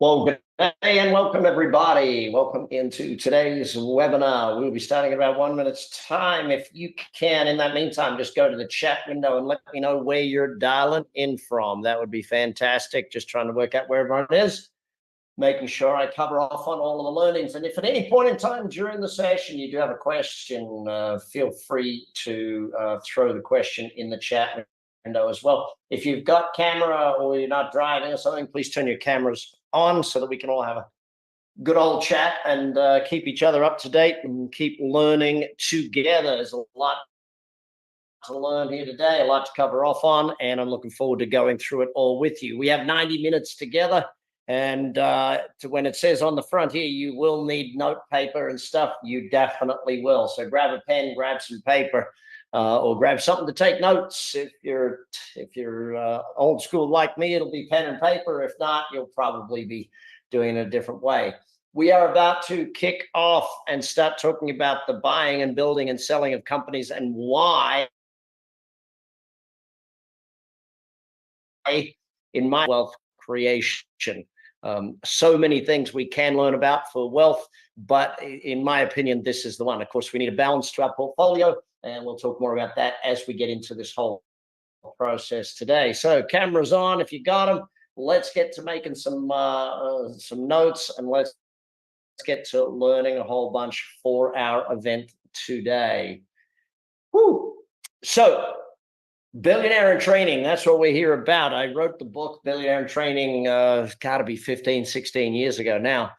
Well, good day and welcome everybody. Welcome into today's webinar. We'll be starting in about 1 minute's time. If you can, in that meantime, just go to the chat window and let me know where you're dialing in from. That would be fantastic. Just trying to work out where everyone is, making sure I cover off on all of the learnings. And if at any point in time during the session you do have a question, feel free to throw the question in the chat window as well. If you've got camera or you're not driving or something, please turn your cameras on so that we can all have a good old chat and keep each other up to date and keep learning together. There's a lot to learn here today, a lot to cover off on, and I'm looking forward to going through it all with you. We have 90 minutes together, and when it says on the front here, you will need note paper and stuff, you definitely will. So grab a pen, grab some paper, or grab something to take notes. If you're old school like me, it'll be pen and paper. If not, you'll probably be doing it a different way. We are about to kick off and start talking about the buying and building and selling of companies and why, in my wealth creation. So many things we can learn about for wealth, but in my opinion, this is the one. Of course, we need a balance to our portfolio, and we'll talk more about that as we get into this whole process today. So cameras on, if you got them, let's get to making some notes, and let's get to learning a whole bunch for our event today. Woo. So Billionaire in Training, that's what we're here about. I wrote the book Billionaire in Training, got to be 15, 16 years ago now.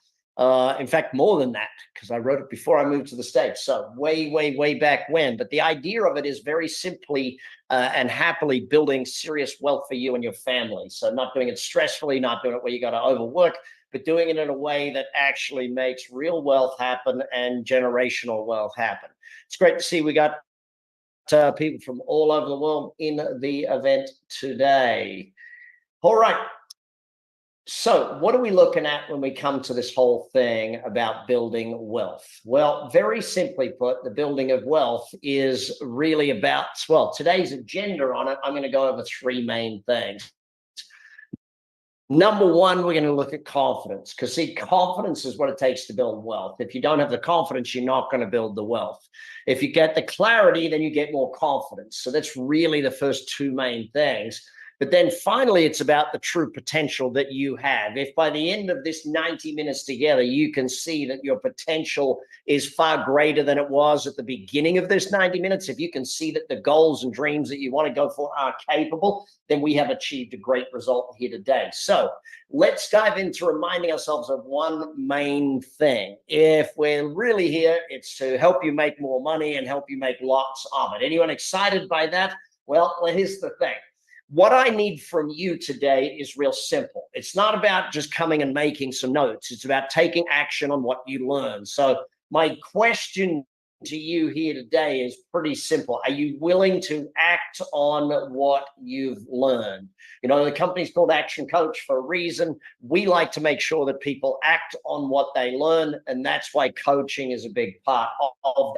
In fact, more than that, because I wrote it before I moved to the States. So way back when. But the idea of it is very simply and happily building serious wealth for you and your family. So not doing it stressfully, not doing it where you got to overwork, but doing it in a way that actually makes real wealth happen and generational wealth happen. It's great to see we got people from all over the world in the event today. All right. So what are we looking at when we come to this whole thing about building wealth? Well, very simply put, the building of wealth is really about, well, today's agenda on it, I'm going to go over three main things. Number one, we're going to look at confidence, because see, confidence is what it takes to build wealth. If you don't have the confidence, you're not going to build the wealth. If you get the clarity, then you get more confidence. So that's really the first two main things. But then finally, it's about the true potential that you have. If by the end of this 90 minutes together, you can see that your potential is far greater than it was at the beginning of this 90 minutes, if you can see that the goals and dreams that you want to go for are capable, then we have achieved a great result here today. So let's dive into reminding ourselves of one main thing. If we're really here, it's to help you make more money and help you make lots of it. Anyone excited by that? Well, here's the thing. What I need from you today is real simple. It's not about just coming and making some notes. It's about taking action on what you learn. So my question to you here today is pretty simple. Are you willing to act on what you've learned? You know, the company's called Action Coach for a reason. We like to make sure that people act on what they learn, and that's why coaching is a big part of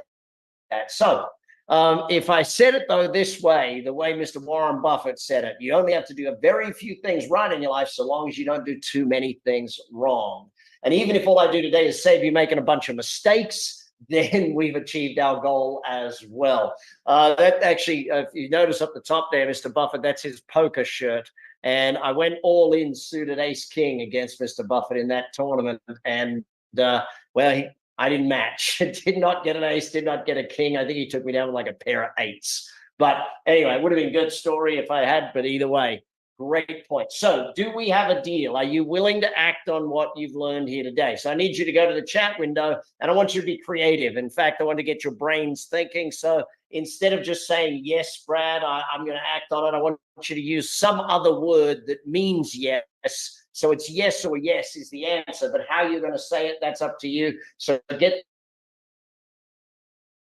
that. So if I said it, though, this way, the way Mr. Warren Buffett said it, you only have to do a very few things right in your life so long as you don't do too many things wrong. And even if all I do today is save you making a bunch of mistakes, then we've achieved our goal as well. That actually, if you notice up the top there, Mr. Buffett, that's his poker shirt. And I went all in suited ace king against Mr. Buffett in that tournament. And well, I didn't match. Did not get an ace, did not get a king. I think he took me down with like a pair of eights. But anyway, it would have been a good story if I had, but either way, great point. So do we have a deal? Are you willing to act on what you've learned here today? So I need you to go to the chat window, and I want you to be creative. In fact, I want to get your brains thinking. So instead of just saying, yes, Brad, I'm going to act on it, I want you to use some other word that means yes. So it's yes or yes is the answer, but how you're going to say it, that's up to you. So get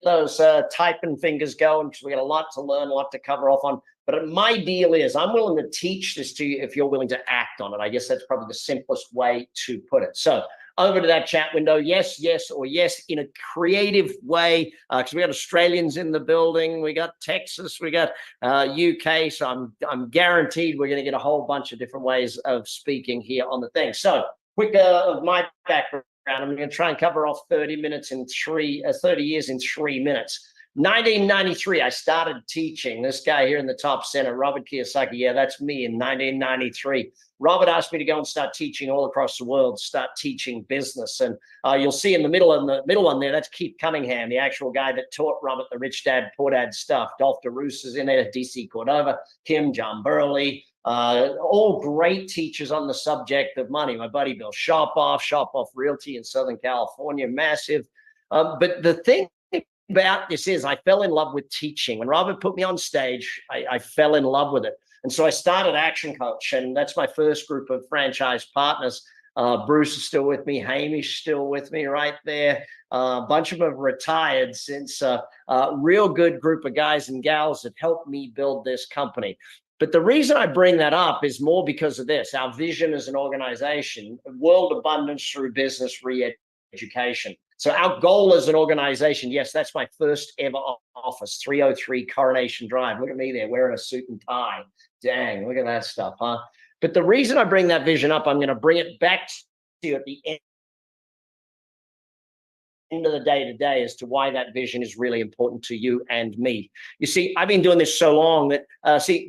those typing fingers going, because we got a lot to learn, a lot to cover off on. But my deal is I'm willing to teach this to you if you're willing to act on it. I guess that's probably the simplest way to put it. So over to that chat window, yes, yes, or yes, in a creative way, because we got Australians in the building, we got Texas, we got UK, so I'm guaranteed we're going to get a whole bunch of different ways of speaking here on the thing. So of my background. I'm going to try and cover off 30 years in 3 minutes. 1993, I started teaching. This guy here in the top center, Robert Kiyosaki. Yeah, that's me in 1993. Robert asked me to go and start teaching all across the world, start teaching business. And you'll see in the middle one there, that's Keith Cunningham, the actual guy that taught Robert the Rich Dad, Poor Dad stuff. Dolph DeRoos is in there, DC Cordova, Kim, John Burley, all great teachers on the subject of money. My buddy Bill Sharpoff Realty in Southern California, massive. But the thing about this is I fell in love with teaching. When Robert put me on stage, I fell in love with it. And so I started Action Coach, and that's my first group of franchise partners. Bruce is still with me. Hamish still with me right there. A bunch of them have retired since a real good group of guys and gals that helped me build this company. But the reason I bring that up is more because of this. Our vision as an organization, world abundance through business re-education. So our goal as an organization, yes, that's my first ever office, 303 Coronation Drive. Look at me there wearing a suit and tie. Dang, look at that stuff, huh? But the reason I bring that vision up, I'm going to bring it back to you at the end of the day today as to why that vision is really important to you and me. You see, I've been doing this so long that,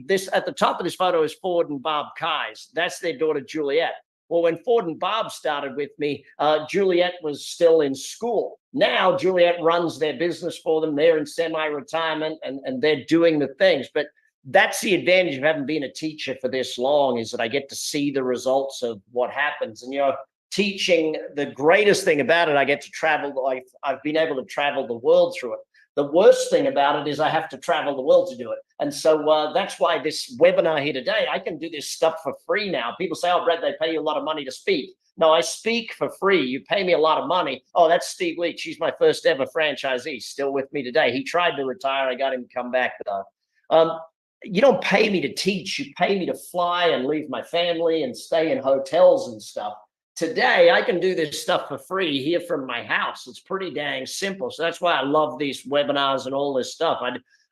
this at the top of this photo is Ford and Bob Keyes. That's their daughter, Juliet. Well, when Ford and Bob started with me, Juliet was still in school. Now, Juliet runs their business for them. They're in semi-retirement and they're doing the things. But that's the advantage of having been a teacher for this long, is that I get to see the results of what happens. And, teaching, the greatest thing about it, I get to travel. I've been able to travel the world through it. The worst thing about it is I have to travel the world to do it. And so that's why this webinar here today, I can do this stuff for free now. People say, oh, Brett, they pay you a lot of money to speak. No, I speak for free. You pay me a lot of money. Oh, that's Steve Leach. He's my first ever franchisee, still with me today. He tried to retire. I got him to come back though. You don't pay me to teach. You pay me to fly and leave my family and stay in hotels and stuff. Today, I can do this stuff for free here from my house. It's pretty dang simple. So that's why I love these webinars and all this stuff.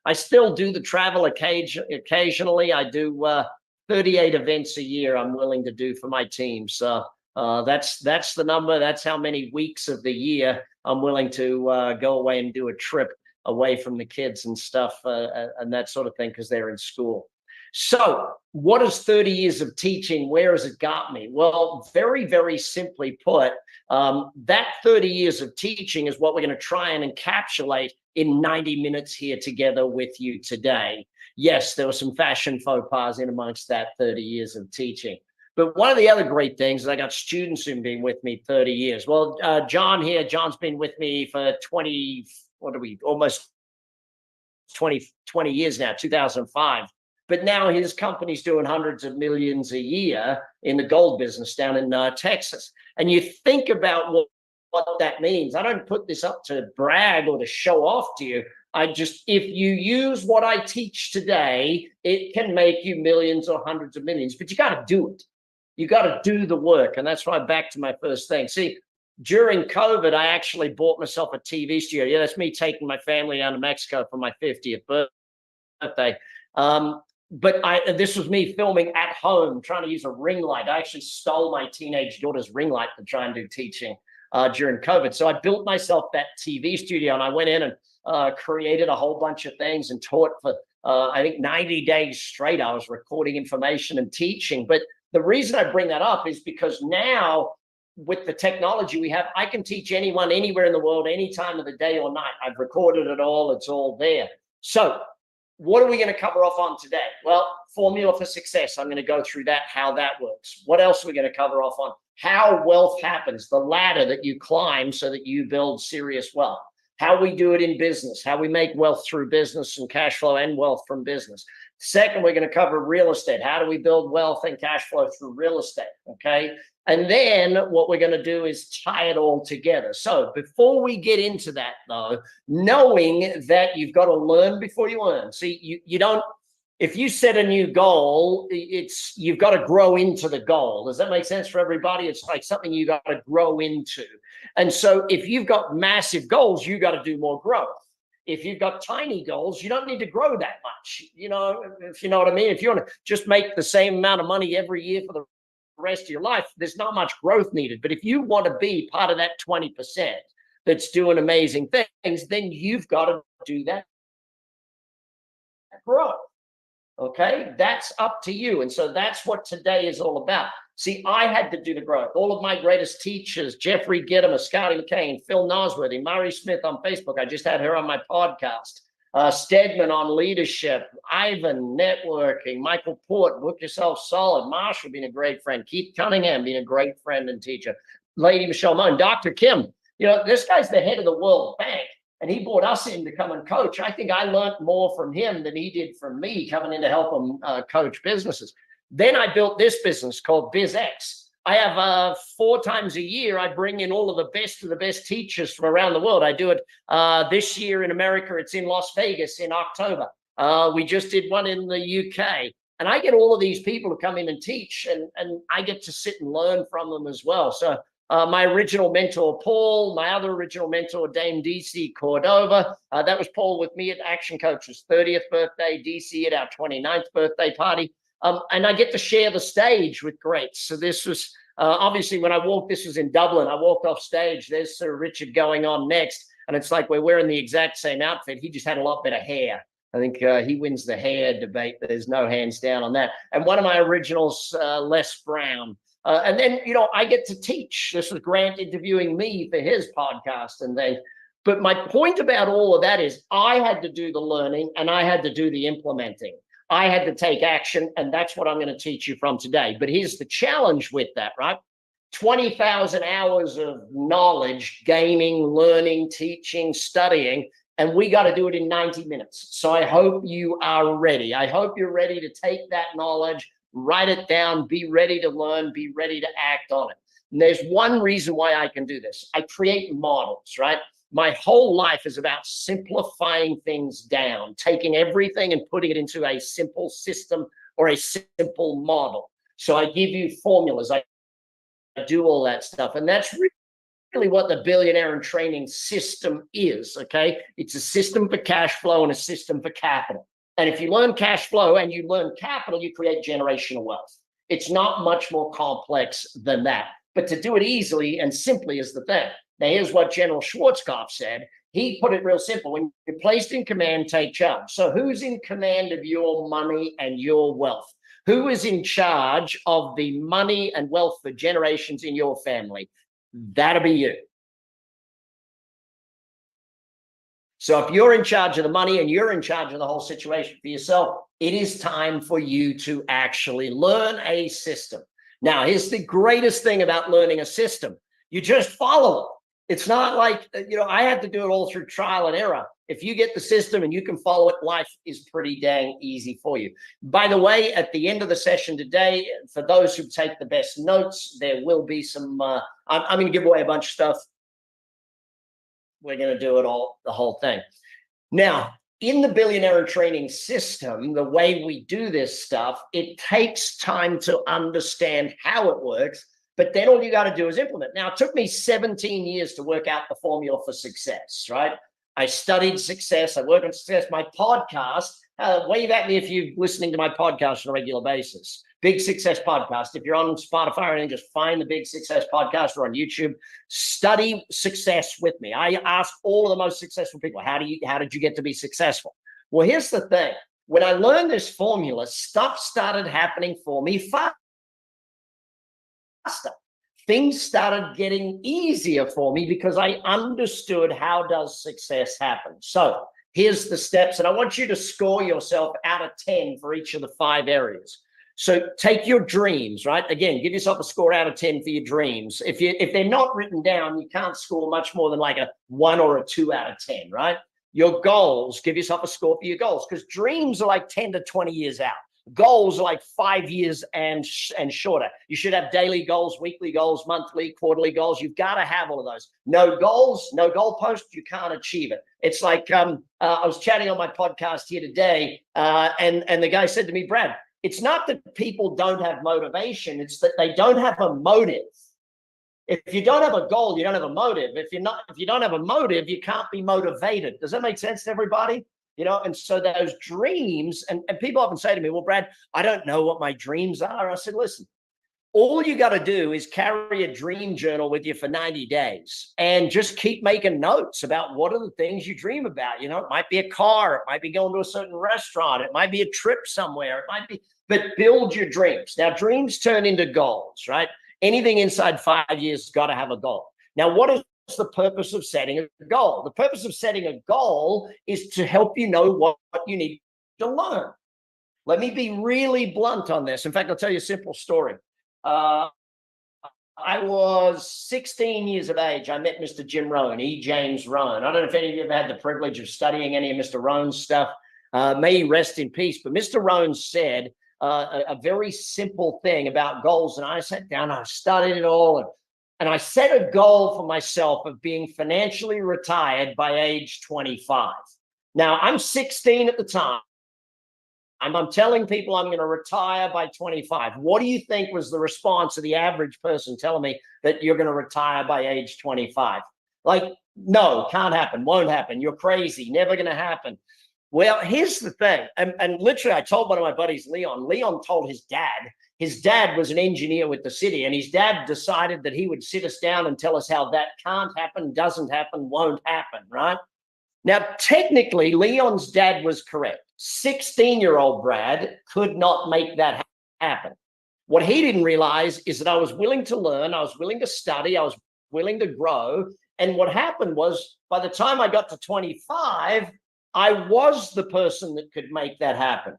I still do the travel occasionally. I do 38 events a year I'm willing to do for my team. So that's the number. That's how many weeks of the year I'm willing to go away and do a trip away from the kids and stuff and that sort of thing, because they're in school. So what is 30 years of teaching? Where has it got me? Well, very, very simply put, that 30 years of teaching is what we're going to try and encapsulate in 90 minutes here together with you today. Yes, there were some fashion faux pas in amongst that 30 years of teaching. But one of the other great things is I got students who've been with me 30 years. Well, John here, John's been with me for almost 20 years now, 2005. But now his company's doing hundreds of millions a year in the gold business down in Texas. And you think about what that means. I don't put this up to brag or to show off to you. If you use what I teach today, it can make you millions or hundreds of millions, but you got to do it. You got to do the work. And that's why back to my first thing. See, during COVID, I actually bought myself a TV studio. Yeah, that's me taking my family down to Mexico for my 50th birthday. But this was me filming at home, trying to use a ring light. I actually stole my teenage daughter's ring light to try and do teaching during COVID. So I built myself that TV studio, and I went in and created a whole bunch of things and taught for, I think, 90 days straight. I was recording information and teaching. But the reason I bring that up is because now, with the technology we have, I can teach anyone anywhere in the world, any time of the day or night. I've recorded it all. It's all there. So what are we going to cover off on today? Well, formula for success. I'm going to go through that, how that works. What else are we going to cover off on? How wealth happens, the ladder that you climb so that you build serious wealth. How we do it in business, how we make wealth through business and cash flow and wealth from business. Second, we're going to cover real estate. How do we build wealth and cash flow through real estate? Okay. And then what we're going to do is tie it all together. So before we get into that, though, knowing that you've got to learn before you earn. See, you don't, if you set a new goal, you've got to grow into the goal. Does that make sense for everybody? It's like something you got to grow into. And so if you've got massive goals, you got to do more growth. If you've got tiny goals, you don't need to grow that much. If you know what I mean. If you want to just make the same amount of money every year for the rest of your life, there's not much growth needed. But if you want to be part of that 20% that's doing amazing things, then you've got to do that growth. Okay, that's up to you. And so that's what today is all about. See, I had to do the growth. All of my greatest teachers, Jeffrey Gittimer, Scotty McCain, Phil Nosworthy, Murray Smith on Facebook. I just had her on my podcast. Stedman on leadership, Ivan, networking, Michael Port, book yourself solid, Marshall being a great friend, Keith Cunningham being a great friend and teacher, Lady Michelle Moan, Dr. Kim. This guy's the head of the World Bank. And he brought us in to come and coach. I think I learned more from him than he did from me coming in to help him coach businesses. Then I built this business called BizX. I have 4 times a year, I bring in all of the best teachers from around the world. I do it this year in America. It's in Las Vegas in October. We just did one in the UK. And I get all of these people to come in and teach, and I get to sit and learn from them as well. So my original mentor, Paul, my other original mentor, Dame DC Cordova. That was Paul with me at Action Coach's 30th birthday, DC at our 29th birthday party. And I get to share the stage with greats. So this was obviously when I walked, this was in Dublin. I walked off stage. There's Sir Richard going on next. And it's like we're wearing the exact same outfit. He just had a lot better hair. I think he wins the hair debate. There's no hands down on that. And one of my originals, Les Brown. And then, I get to teach. This was Grant interviewing me for his podcast and things. But my point about all of that is I had to do the learning and I had to do the implementing. I had to take action, and that's what I'm going to teach you from today. But here's the challenge with that, right? 20,000 hours of knowledge, gaining, learning, teaching, studying, and we got to do it in 90 minutes. So I hope you are ready. I hope you're ready to take that knowledge, write it down, be ready to learn, be ready to act on it. And there's one reason why I can do this. I create models, right? My whole life is about simplifying things down, taking everything and putting it into a simple system or a simple model. So I give you formulas. I do all that stuff. And that's really what the Billionaire in Training system is, okay? It's a system for cash flow and a system for capital. And if you learn cash flow and you learn capital, you create generational wealth. It's not much more complex than that. But to do it easily and simply is the thing. Now, here's what General Schwarzkopf said. He put it real simple. When you're placed in command, take charge. So who's in command of your money and your wealth? Who is in charge of the money and wealth for generations in your family? That'll be you. So if you're in charge of the money and you're in charge of the whole situation for yourself, it is time for you to actually learn a system. Now, here's the greatest thing about learning a system. You just follow it. It's not like, I had to do it all through trial and error. If you get the system and you can follow it, life is pretty dang easy for you. By the way, at the end of the session today, for those who take the best notes, there will be some, I'm going to give away a bunch of stuff. We're going to do it all, the whole thing. Now, in the Billionaire in Training system, the way we do this stuff, it takes time to understand how it works. But then all you got to do is implement. Now, it took me 17 years to work out the formula for success, right? I studied success. I worked on success. My podcast, wave at me if you're listening to my podcast on a regular basis. Big Success Podcast. If you're on Spotify, and just find the Big Success Podcast or on YouTube, study success with me. I ask all of the most successful people, how did you get to be successful? Well, here's the thing. When I learned this formula, stuff started happening for me faster. Things started getting easier for me because I understood how does success happen. So here's the steps, and I want you to score yourself out of 10 for each of the 5 areas. So take your dreams, right? Again, give yourself a score out of 10 for your dreams. If they're not written down, you can't score much more than like a 1 or a 2 out of 10, right? Your goals, give yourself a score for your goals, because dreams are like 10 to 20 years out. Goals are like 5 years and shorter. You should have daily goals, weekly goals, monthly, quarterly goals. You've got to have all of those. No goals, no goalposts, you can't achieve it. It's like I was chatting on my podcast here today, and the guy said to me, Brad, it's not that people don't have motivation, it's that they don't have a motive. If you don't have a goal, you don't have a motive. If you don't have a motive, you can't be motivated. Does that make sense to everybody? And so those dreams, and people often say to me, well, Brad, I don't know what my dreams are. I said, listen, All you got to do is carry a dream journal with you for 90 days and just keep making notes about what are the things you dream about. You know, it might be a car, it might be going to a certain restaurant, it might be a trip somewhere, it might be, but build your dreams. Now, dreams turn into goals, right? Anything inside 5 years has got to have a goal. Now, what is the purpose of setting a goal? The purpose of setting a goal is to help you know what you need to learn. Let me be really blunt on this. In fact, I'll tell you a simple story. I was 16 years of age. I met Mr. Jim Rohn, E. James Rohn. I don't know if any of you ever had the privilege of studying any of Mr. Rohn's stuff. May he rest in peace. But Mr. Rohn said a very simple thing about goals. And I sat down, I studied it all, and I set a goal for myself of being financially retired by age 25. Now, I'm 16 at the time. I'm telling people I'm going to retire by 25. What do you think was the response of the average person telling me that you're going to retire by age 25? Like, no, can't happen, won't happen. You're crazy, never going to happen. Well, here's the thing. And literally, I told one of my buddies, Leon. Leon told his dad. His dad was an engineer with the city, and his dad decided that he would sit us down and tell us how that can't happen, doesn't happen, won't happen, right? Now, technically, Leon's dad was correct. 16-year-old Brad could not make that happen. What he didn't realize is that I was willing to learn, I was willing to study, I was willing to grow. And what happened was, by the time I got to 25, I was the person that could make that happen.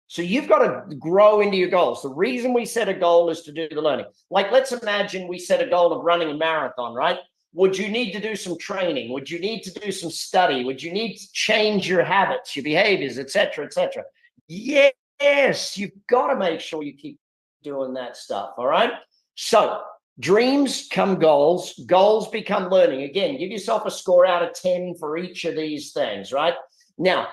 So you've got to grow into your goals. The reason we set a goal is to do the learning. Like, let's imagine we set a goal of running a marathon, right? Would you need to do some training? Would you need to do some study? Would you need to change your habits, your behaviors, et cetera, et cetera? Yes, you've got to make sure you keep doing that stuff, all right? So dreams come goals. Goals become learning. Again, give yourself a score out of 10 for each of these things, right? Now,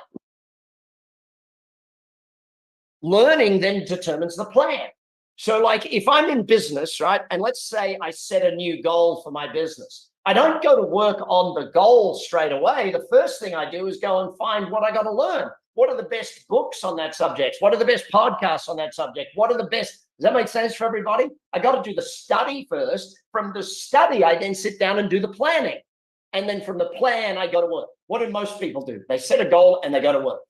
learning then determines the plan. So like if I'm in business, right, and let's say I set a new goal for my business, I don't go to work on the goal straight away. The first thing I do is go and find what I got to learn. What are the best books on that subject? What are the best podcasts on that subject? What are the best? Does that make sense for everybody? I got to do the study first. From the study, I then sit down and do the planning. And then from the plan, I go to work. What do most people do? They set a goal and they go to work.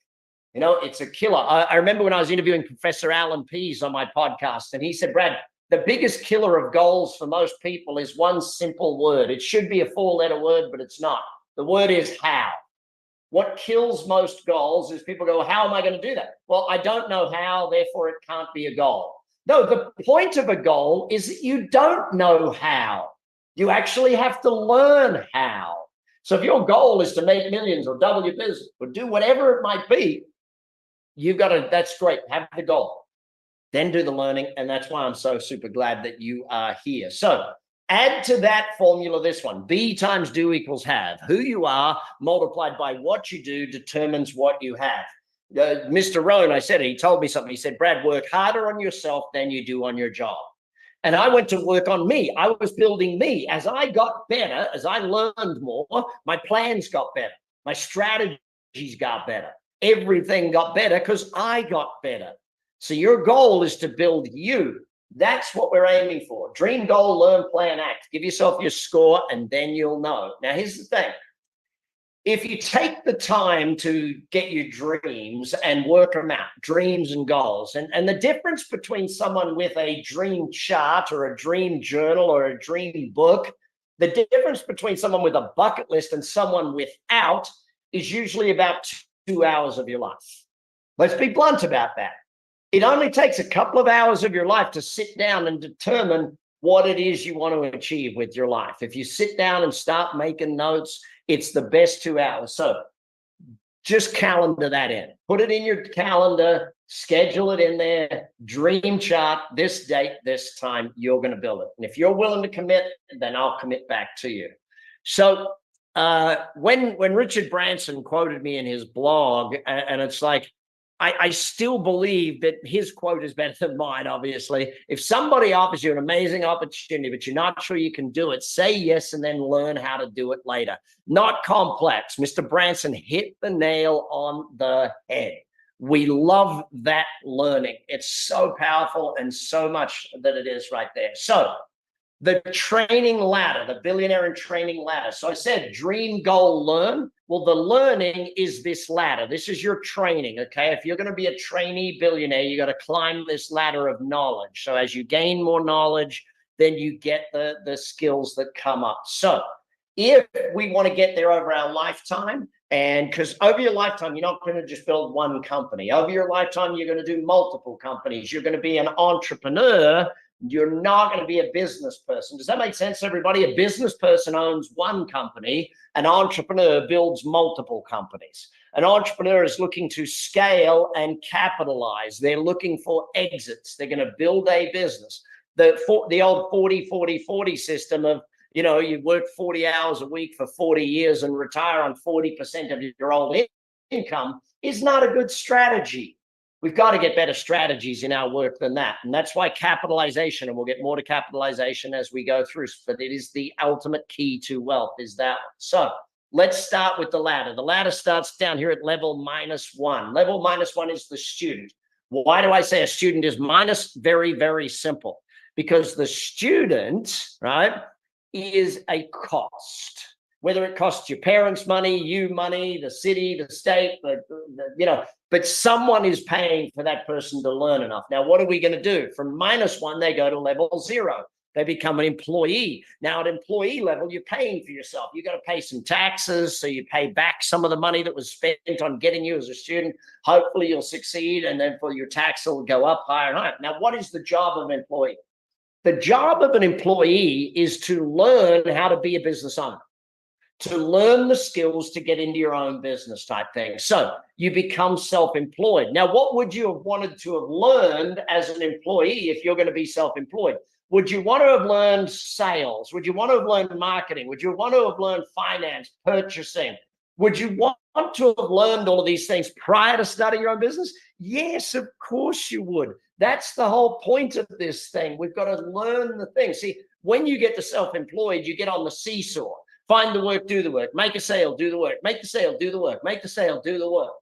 You know, it's a killer. I remember when I was interviewing Professor Alan Pease on my podcast, and he said, Brad, the biggest killer of goals for most people is one simple word. It should be a 4-letter word, but it's not. The word is how. What kills most goals is people go, how am I going to do that? Well, I don't know how, therefore it can't be a goal. No, the point of a goal is that you don't know how. You actually have to learn how. So if your goal is to make millions or double your business or do whatever it might be, you've got to, that's great, have the goal, then do the learning. And that's why I'm so super glad that you are here. So add to that formula this one: be times do equals have. Who you are multiplied by what you do determines what you have. Mr. Rohn, I said it, he told me something. He said, Brad, work harder on yourself than you do on your job. And I went to work on me. I was building me. As I got better, as I learned more, my plans got better. My strategies got better. Everything got better because I got better. So your goal is to build you. That's what we're aiming for. Dream, goal, learn, plan, act. Give yourself your score and then you'll know. Now, here's the thing. If you take the time to get your dreams and work them out, dreams and goals, and the difference between someone with a dream chart or a dream journal or a dream book, the difference between someone with a bucket list and someone without is usually about 2 hours of your life. Let's be blunt about that. It only takes a couple of hours of your life to sit down and determine what it is you want to achieve with your life. If you sit down and start making notes, it's the best 2 hours. So just calendar that in. Put it in your calendar, schedule it in there, dream chart, this date, this time, you're going to build it. And if you're willing to commit, then I'll commit back to you. So when Richard Branson quoted me in his blog, and it's like, I still believe that his quote is better than mine, obviously. If somebody offers you an amazing opportunity, but you're not sure you can do it, say yes and then learn how to do it later. Not complex. Mr. Branson hit the nail on the head. We love that learning. It's so powerful and so much that it is right there. So the training ladder, the billionaire and training ladder. So I said dream, goal, learn. Well, the learning is this ladder. This is your training, okay? If you're going to be a trainee billionaire, you got to climb this ladder of knowledge. So as you gain more knowledge, then you get the skills that come up. So if we want to get there over our lifetime, and because over your lifetime, you're not going to just build one company. Over your lifetime, you're going to do multiple companies. You're going to be an entrepreneur. You're not going to be a business person. Does that make sense, everybody? A business person owns one company. An entrepreneur builds multiple companies. An entrepreneur is looking to scale and capitalize. They're looking for exits. They're going to build a business. The old 40-40-40 system of, you know, you work 40 hours a week for 40 years and retire on 40% of your old income is not a good strategy. We've got to get better strategies in our work than that. And that's why capitalization, and we'll get more to capitalization as we go through, but it is the ultimate key to wealth is that one. So let's start with the ladder. The ladder starts down here at level -1. Level -1 is the student. Why do I say a student is minus? Very, very simple. Because the student, right, is a cost. Whether it costs your parents money, you money, the city, the state, you know, but someone is paying for that person to learn enough. Now, what are we going to do? From -1, they go to level 0. They become an employee. Now, at employee level, you're paying for yourself. You got to pay some taxes, so you pay back some of the money that was spent on getting you as a student. Hopefully, you'll succeed, and then for your tax, will go up higher and higher. Now, what is the job of an employee? The job of an employee is to learn how to be a business owner, to learn the skills to get into your own business type thing. So you become self-employed. Now, what would you have wanted to have learned as an employee if you're going to be self-employed? Would you want to have learned sales? Would you want to have learned marketing? Would you want to have learned finance, purchasing? Would you want to have learned all of these things prior to starting your own business? Yes, of course you would. That's the whole point of this thing. We've got to learn the thing. See, when you get to self-employed, you get on the seesaw. Find the work, do the work, make a sale, do the work, make the sale, do the work, make the sale, do the work.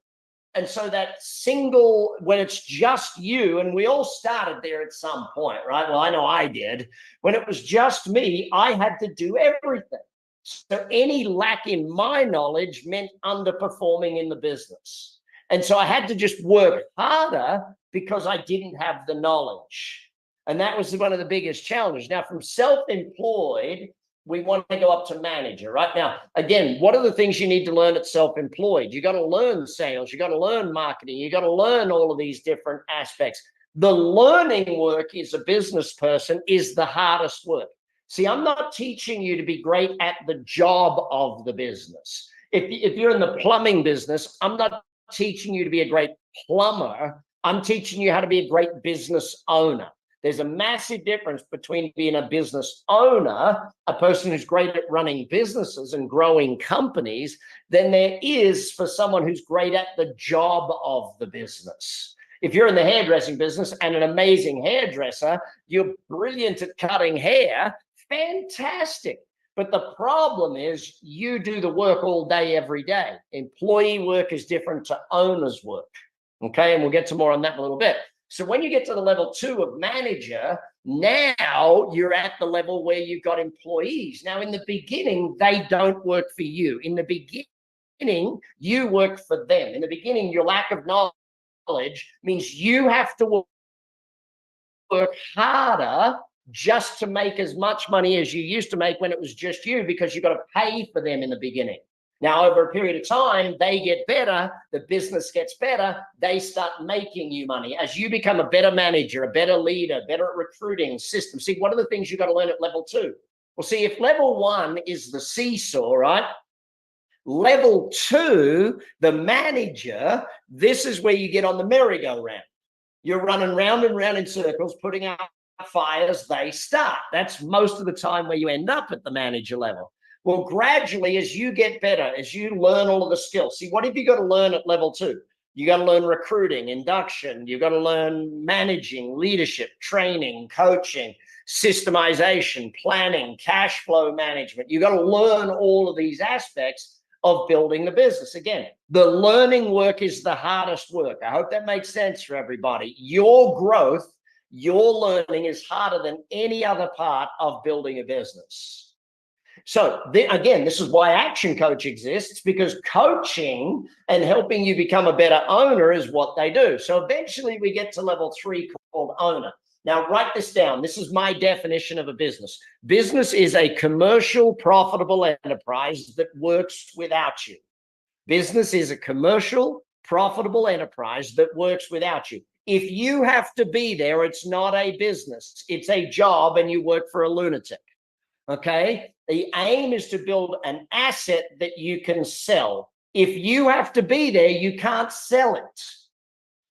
And so that single, when it's just you, and we all started there at some point, right? Well, I know I did. When it was just me, I had to do everything. So any lack in my knowledge meant underperforming in the business. And so I had to just work harder because I didn't have the knowledge. And that was one of the biggest challenges. Now, from self-employed, we want to go up to manager, right? Now, again, what are the things you need to learn at self-employed? You got to learn sales, you got to learn marketing, you got to learn all of these different aspects. The learning work as a business person is the hardest work. See, I'm not teaching you to be great at the job of the business. If you're in the plumbing business, I'm not teaching you to be a great plumber. I'm teaching you how to be a great business owner. There's a massive difference between being a business owner, a person who's great at running businesses and growing companies, than there is for someone who's great at the job of the business. If you're in the hairdressing business and an amazing hairdresser, you're brilliant at cutting hair, fantastic. But the problem is you do the work all day, every day. Employee work is different to owner's work. Okay, and we'll get to more on that in a little bit. So when you get to the level 2 of manager, now you're at the level where you've got employees. Now, in the beginning, they don't work for you. In the beginning, you work for them. In the beginning, your lack of knowledge means you have to work harder just to make as much money as you used to make when it was just you, because you've got to pay for them in the beginning. Now, over a period of time, they get better, the business gets better, they start making you money. As you become a better manager, a better leader, better at recruiting systems. See, what are the things you got to learn at level 2? Well, see, if level 1 is the seesaw, right? Level 2, the manager, this is where you get on the merry-go-round. You're running round and round in circles, putting out fires, they start. That's most of the time where you end up at the manager level. Well, gradually, as you get better, as you learn all of the skills, see, what have you got to learn at level 2? You got to learn recruiting, induction. You got to learn managing, leadership, training, coaching, systemization, planning, cash flow management. You got to learn all of these aspects of building the business. Again, the learning work is the hardest work. I hope that makes sense for everybody. Your growth, your learning is harder than any other part of building a business. So again, this is why Action Coach exists, because coaching and helping you become a better owner is what they do. So eventually we get to level 3 called owner. Now, write this down. This is my definition of a business. Business is a commercial, profitable enterprise that works without you. Business is a commercial, profitable enterprise that works without you. If you have to be there, it's not a business. It's a job, and you work for a lunatic. Okay? The aim is to build an asset that you can sell. If you have to be there, you can't sell it.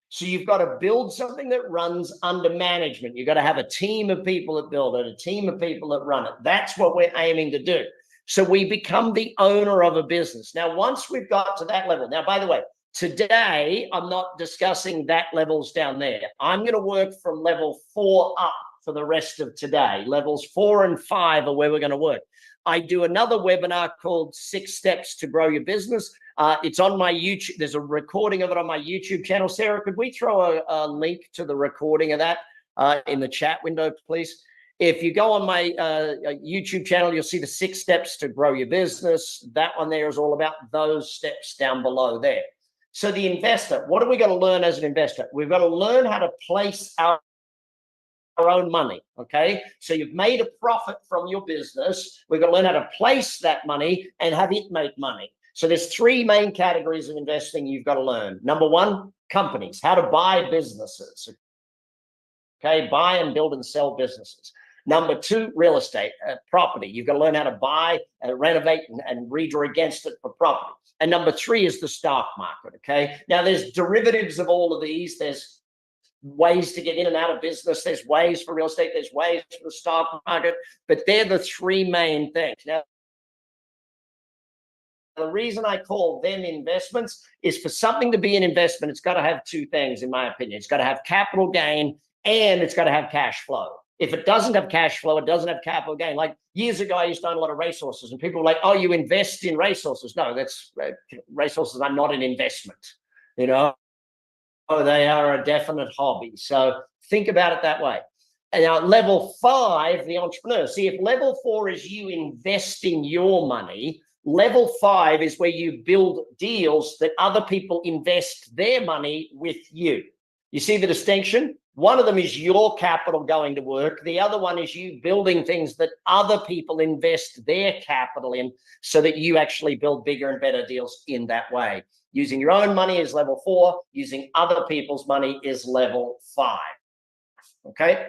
So you've got to build something that runs under management. You've got to have a team of people that build it, a team of people that run it. That's what we're aiming to do. So we become the owner of a business. Now, once we've got to that level, now, by the way, today, I'm not discussing that levels down there. I'm going to work from level 4 up for the rest of today. Levels 4 and 5 are where we're going to work. I do another webinar called 6 Steps to Grow Your Business. It's on my YouTube. There's a recording of it on my YouTube channel. Sarah, could we throw a link to the recording of that in the chat window, please? If you go on my YouTube channel, you'll see the 6 Steps to Grow Your Business. That one there is all about those steps down below there. So the investor, what are we going to learn as an investor? We've got to learn how to place our own money. Okay. So you've made a profit from your business. We've got to learn how to place that money and have it make money. So there's 3 main categories of investing you've got to learn. Number 1, companies, how to buy businesses. Okay. Buy and build and sell businesses. Number 2, real estate, property. You've got to learn how to buy, renovate, and redraw against it for property. And number 3 is the stock market. Okay. Now there's derivatives of all of these. There's ways to get in and out of business. There's ways for real estate. There's ways for the stock market, but they're the 3 main things. Now, the reason I call them investments is for something to be an investment, it's got to have 2 things, in my opinion. It's got to have capital gain and it's got to have cash flow. If it doesn't have cash flow, it doesn't have capital gain. Like years ago, I used to own a lot of racehorses, and people were like, oh, you invest in racehorses. No, that's racehorses are not an investment, you know. Oh, they are a definite hobby. So think about it that way. And now level 5, the entrepreneur. See, if level 4 is you investing your money, level 5 is where you build deals that other people invest their money with you. You see the distinction? One of them is your capital going to work. The other one is you building things that other people invest their capital in so that you actually build bigger and better deals in that way. Using your own money is level 4. Using other people's money is level 5. Okay?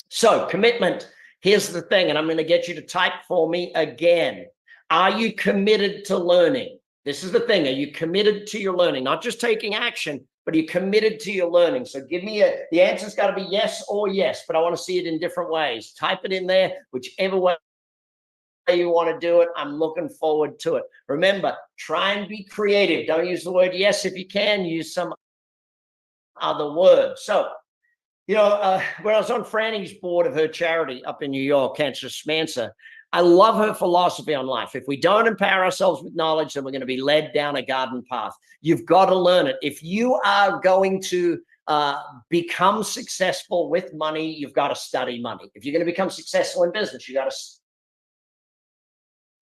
So commitment. Here's the thing, and I'm going to get you to type for me again. Are you committed to learning? This is the thing. Are you committed to your learning? Not just taking action, but are you committed to your learning? So give me the answer's got to be yes or yes, but I want to see it in different ways. Type it in there, whichever way you want to do it. I'm looking forward to it. Remember, try and be creative. Don't use the word yes if you can. Use some other word. So, you know, when I was on Franny's board of her charity up in New York, Cancer Smancer, I love her philosophy on life. If we don't empower ourselves with knowledge, then we're going to be led down a garden path. You've got to learn it. If you are going to become successful with money, you've got to study money. If you're going to become successful in business, you got to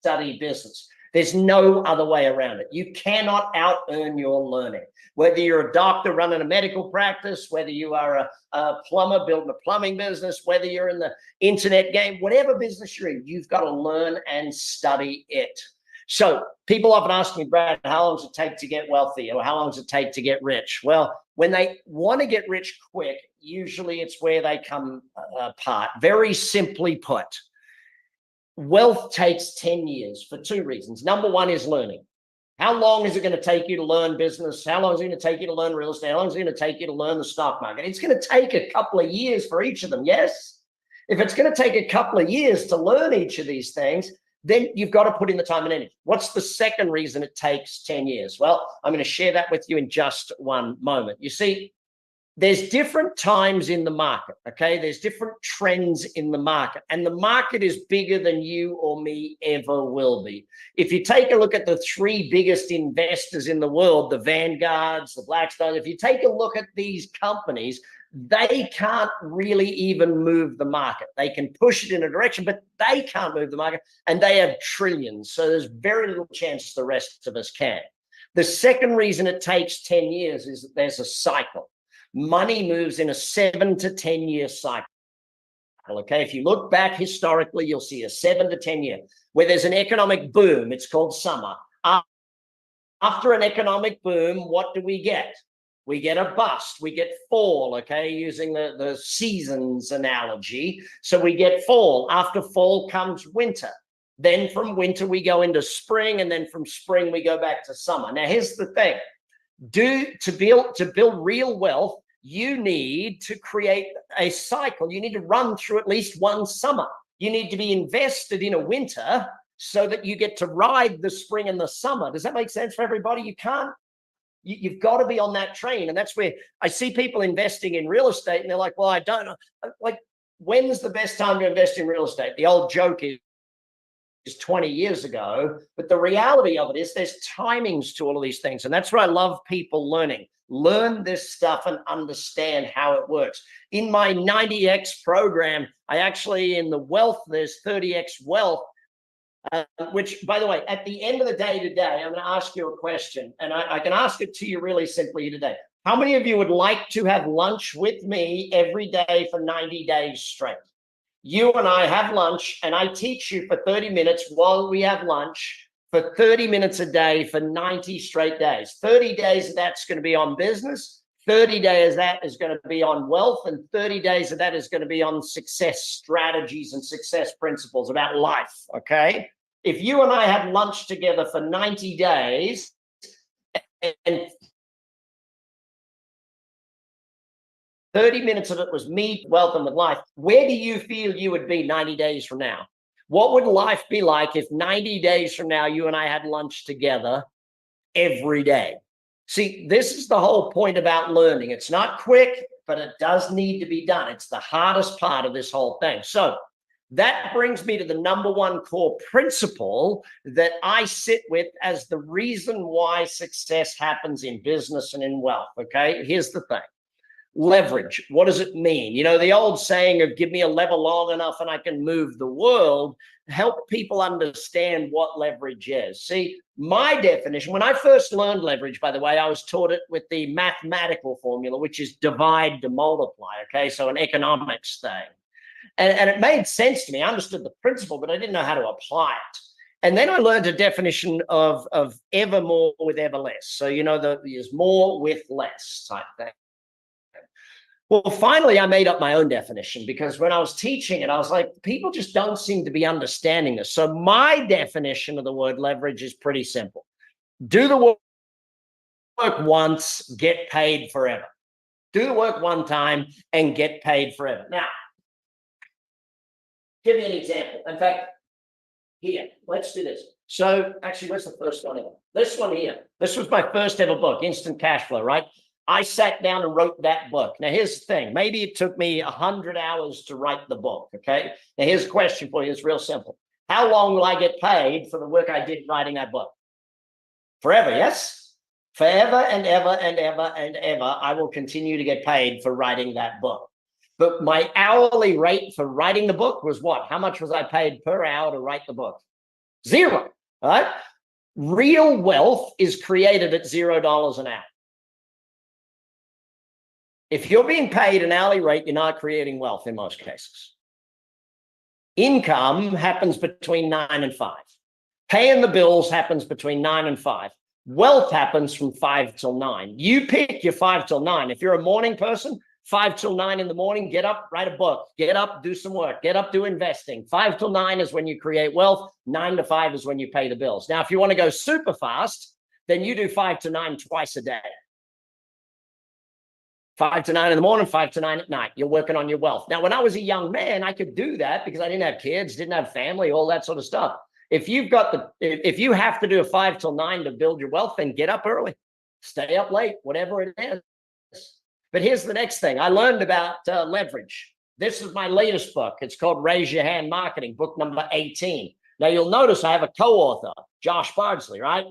study business. There's no other way around it. You cannot out-earn your learning. Whether you're a doctor running a medical practice, whether you are a plumber building a plumbing business, whether you're in the internet game, whatever business you're in, you've got to learn and study it. So people often ask me, Brad, how long does it take to get wealthy? Or how long does it take to get rich? Well, when they want to get rich quick, usually it's where they come apart. Very simply put, wealth takes 10 years for 2 reasons. Number 1 is learning. How long is it going to take you to learn business? How long is it going to take you to learn real estate? How long is it going to take you to learn the stock market? It's going to take a couple of years for each of them, yes? If it's going to take a couple of years to learn each of these things, then you've got to put in the time and energy. What's the second reason it takes 10 years? Well, I'm going to share that with you in just one moment. You see, there's different times in the market, okay? There's different trends in the market, and the market is bigger than you or me ever will be. If you take a look at the three biggest investors in the world, the Vanguards, the Blackstone, if you take a look at these companies, they can't really even move the market. They can push it in a direction, but they can't move the market, and they have trillions. So there's very little chance the rest of us can. The second reason it takes 10 years is that there's a cycle. Money moves in a 7 to 10 year cycle. Okay, if you look back historically, you'll see a 7 to 10 year where there's an economic boom. It's called summer. After an economic boom, what do we get? We get a bust. We get fall. Okay, using the seasons analogy. So we get fall. After fall comes winter. Then from winter we go into spring, and then from spring we go back to summer. Now here's the thing. To build real wealth, you need to create a cycle. You need to run through at least one summer. You need to be invested in a winter so that you get to ride the spring and the summer. Does that make sense for everybody? You've got to be on that train. And that's where I see people investing in real estate and they're like, well, I don't know. Like, when's the best time to invest in real estate? The old joke is 20 years ago, but the reality of it is there's timings to all of these things, and that's what I love people learning. Learn this stuff and understand how it works. In my 90x program, I actually, in the wealth, there's 30x wealth, which, by the way, at the end of the day today, I'm going to ask you a question, and I can ask it to you really simply today. How many of you would like to have lunch with me every day for 90 days straight? You and I have lunch, and I teach you for 30 minutes while we have lunch for 30 minutes a day for 90 straight days. 30 days of that's going to be on business. 30 days of that is going to be on wealth, and 30 days of that is going to be on success strategies and success principles about life, okay? If you and I have lunch together for 90 days and 30 minutes of it was me, wealth, and with life, where do you feel you would be 90 days from now? What would life be like if 90 days from now you and I had lunch together every day? See, this is the whole point about learning. It's not quick, but it does need to be done. It's the hardest part of this whole thing. So that brings me to the number one core principle that I sit with as the reason why success happens in business and in wealth, okay? Here's the thing. Leverage. What does it mean? You know, the old saying of give me a lever long enough and I can move the world, help people understand what leverage is. See, my definition, when I first learned leverage, by the way, I was taught it with the mathematical formula, which is divide to multiply. Okay. So an economics thing. And it made sense to me. I understood the principle, but I didn't know how to apply it. And then I learned a definition of ever more with ever less. So, you know, there's more with less type thing. Well, finally, I made up my own definition because when I was teaching it, I was like, people just don't seem to be understanding this. So my definition of the word leverage is pretty simple. Do the work once, get paid forever. Do the work one time and get paid forever. Now, give you an example. In fact, here, let's do this. So actually, where's the first one here? This one here. This was my first ever book, Instant Cash Flow, right? I sat down and wrote that book. Now, here's the thing. Maybe it took me 100 hours to write the book, okay? Now, here's a question for you. It's real simple. How long will I get paid for the work I did writing that book? Forever, yes? Forever and ever and ever and ever, I will continue to get paid for writing that book. But my hourly rate for writing the book was what? How much was I paid per hour to write the book? Zero, all right? Real wealth is created at $0 an hour. If you're being paid an hourly rate, you're not creating wealth in most cases. Income happens between 9 and 5. Paying the bills happens between 9 and 5. Wealth happens from 5 till 9. You pick your 5 till 9. If you're a morning person, 5 till 9 in the morning, get up, write a book, get up, do some work, get up, do investing. 5 till 9 is when you create wealth. 9 to 5 is when you pay the bills. Now, if you want to go super fast, then you do 5 to 9 twice a day. 5 to 9 in the morning, 5 to 9 at night. You're working on your wealth. Now, when I was a young man, I could do that because I didn't have kids, didn't have family, all that sort of stuff. If you have to do a 5 till 9 to build your wealth, then get up early, stay up late, whatever it is. But here's the next thing. I learned about leverage. This is my latest book. It's called Raise Your Hand Marketing, book number 18. Now, you'll notice I have a co-author, Josh Bardsley, right?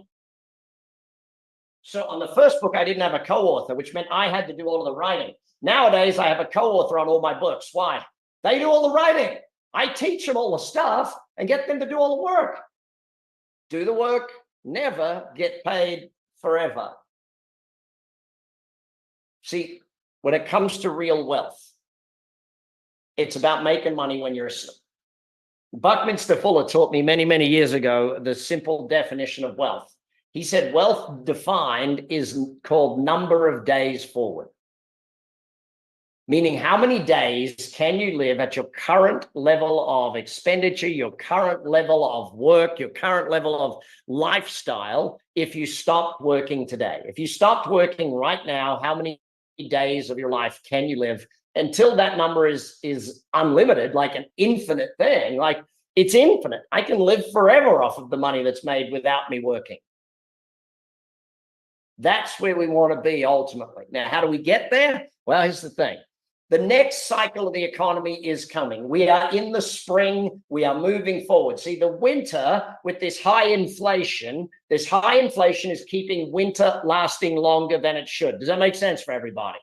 So on the first book, I didn't have a co-author, which meant I had to do all of the writing. Nowadays, I have a co-author on all my books. Why? They do all the writing. I teach them all the stuff and get them to do all the work. Do the work, never get paid forever. See, when it comes to real wealth, it's about making money when you're asleep. Buckminster Fuller taught me many, many years ago the simple definition of wealth. He said wealth defined is called number of days forward. Meaning, how many days can you live at your current level of expenditure, your current level of work, your current level of lifestyle if you stopped working today? If you stopped working right now, how many days of your life can you live until that number is unlimited, like an infinite thing? Like, it's infinite. I can live forever off of the money that's made without me working. That's where we want to be ultimately. Now, how do we get there? Well, here's the thing. The next cycle of the economy is coming. We are in the spring. We are moving forward. See, the winter with this high inflation is keeping winter lasting longer than it should. Does that make sense for everybody?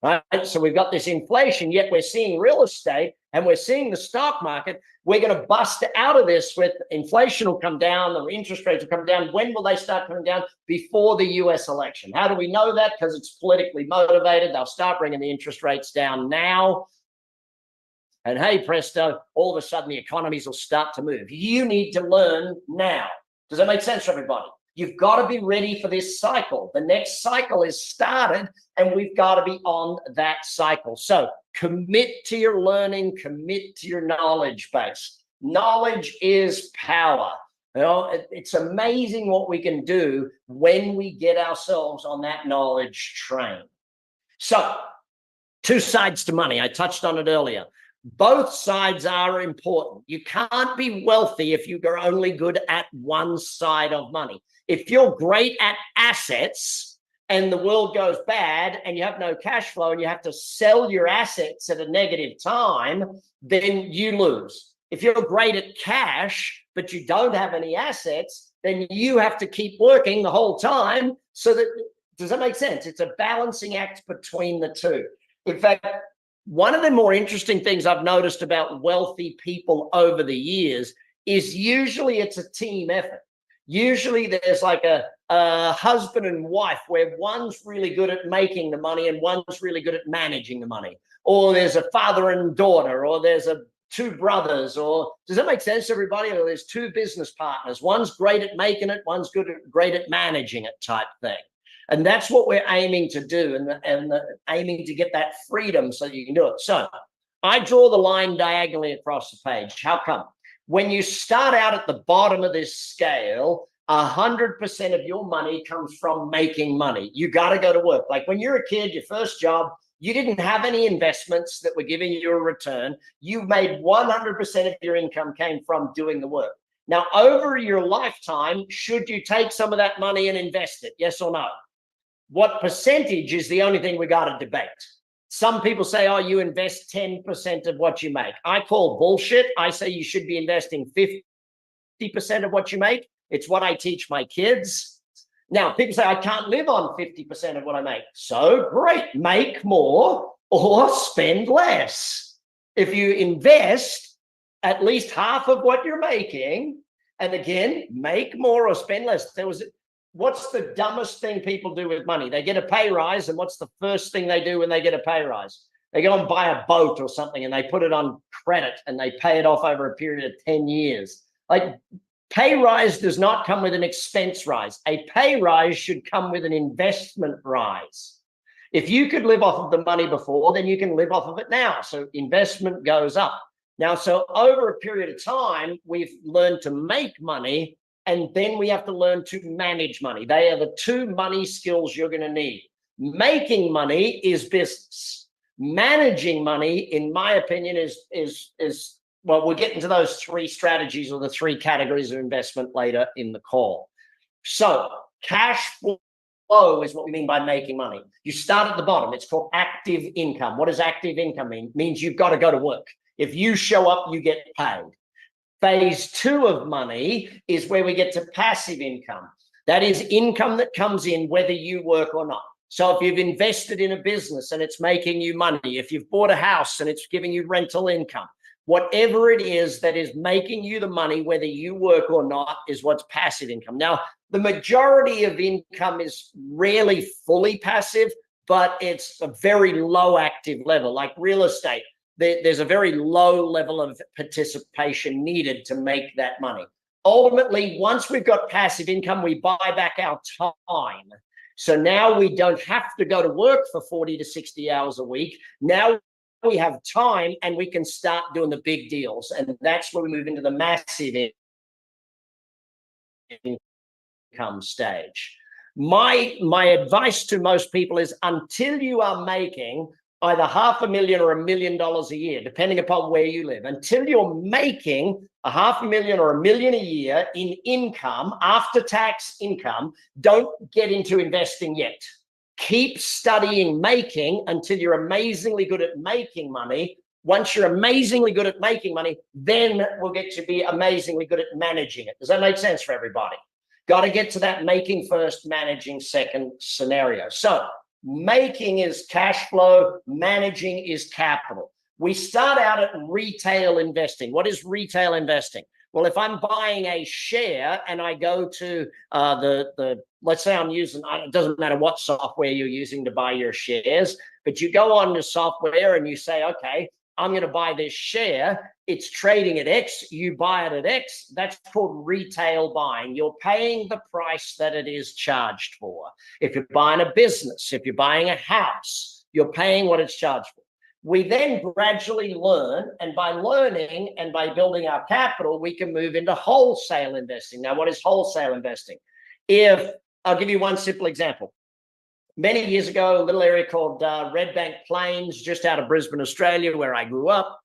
Right? So we've got this inflation, yet we're seeing real estate and we're seeing the stock market. We're going to bust out of this with inflation will come down, the interest rates will come down. When will they start coming down? Before the US election. How do we know that? Because it's politically motivated. They'll start bringing the interest rates down now. And hey, presto, all of a sudden the economies will start to move. You need to learn now. Does that make sense for everybody? You've got to be ready for this cycle. The next cycle is started and we've got to be on that cycle. So commit to your learning, commit to your knowledge base. Knowledge is power. You know, it's amazing what we can do when we get ourselves on that knowledge train. So, two sides to money. I touched on it earlier. Both sides are important. You can't be wealthy if you're only good at one side of money. If you're great at assets and the world goes bad and you have no cash flow and you have to sell your assets at a negative time, then you lose. If you're great at cash, but you don't have any assets, then you have to keep working the whole time. So that, does that make sense? It's a balancing act between the two. In fact, one of the more interesting things I've noticed about wealthy people over the years is usually it's a team effort. Usually there's like a husband and wife where one's really good at making the money and one's really good at managing the money. Or there's a father and daughter, or there's two brothers, or does that make sense, everybody? Or there's two business partners. One's great at making it, one's great at managing it type thing. And that's what we're aiming to do and aiming to get that freedom so you can do it. So I draw the line diagonally across the page. How come? When you start out at the bottom of this scale, 100% of your money comes from making money. You got to go to work. Like when you're a kid, your first job, you didn't have any investments that were giving you a return. You made 100% of your income came from doing the work. Now, over your lifetime, should you take some of that money and invest it? Yes or no? What percentage is the only thing we got to debate. Some people say, oh, you invest 10% of what you make. I call bullshit. I say you should be investing 50% of what you make. It's what I teach my kids. Now, people say, I can't live on 50% of what I make. So great, make more or spend less. If you invest at least half of what you're making, and again, make more or spend less. What's the dumbest thing people do with money? They get a pay rise, and what's the first thing they do when they get a pay rise? They go and buy a boat or something, and they put it on credit, and they pay it off over a period of 10 years. Like, pay rise does not come with an expense rise. A pay rise should come with an investment rise. If you could live off of the money before, then you can live off of it now. So investment goes up. Now, so over a period of time, we've learned to make money, and then we have to learn to manage money. They are the two money skills you're going to need. Making money is business. Managing money, in my opinion, is well, we'll get into those three strategies or the three categories of investment later in the call. So cash flow is what we mean by making money. You start at the bottom. It's called active income. What does active income mean? It means you've got to go to work. If you show up, you get paid. Phase two of money is where we get to passive income. That is income that comes in whether you work or not. So if you've invested in a business and it's making you money, if you've bought a house and it's giving you rental income, whatever it is that is making you the money, whether you work or not, is what's passive income. Now, the majority of income is rarely fully passive, but it's a very low active level, like real estate. There's a very low level of participation needed to make that money. Ultimately, once we've got passive income, we buy back our time. So now we don't have to go to work for 40 to 60 hours a week. Now we have time and we can start doing the big deals. And that's where we move into the massive income stage. My advice to most people is, until you are making either $500,000 or $1 million a year, depending upon where you live, until you're making $500,000 or $1 million a year in income, after tax income, don't get into investing yet. Keep studying making until you're amazingly good at making money. Once you're amazingly good at making money, then we'll get to be amazingly good at managing it. Does that make sense for everybody? Got to get to that making first, managing second scenario. So making is cash flow, managing is capital. We start out at retail investing. What is retail investing? Well, if I'm buying a share and I go to let's say I'm using, it doesn't matter what software you're using to buy your shares, but you go on the software and you say, okay, I'm going to buy this share. It's trading at X. You buy it at X. That's called retail buying. You're paying the price that it is charged for. If you're buying a business, if you're buying a house, you're paying what it's charged for. We then gradually learn, and by learning and by building our capital, we can move into wholesale investing. Now, what is wholesale investing? I'll give you one simple example. Many years ago, a little area called Red Bank Plains, just out of Brisbane, Australia, where I grew up.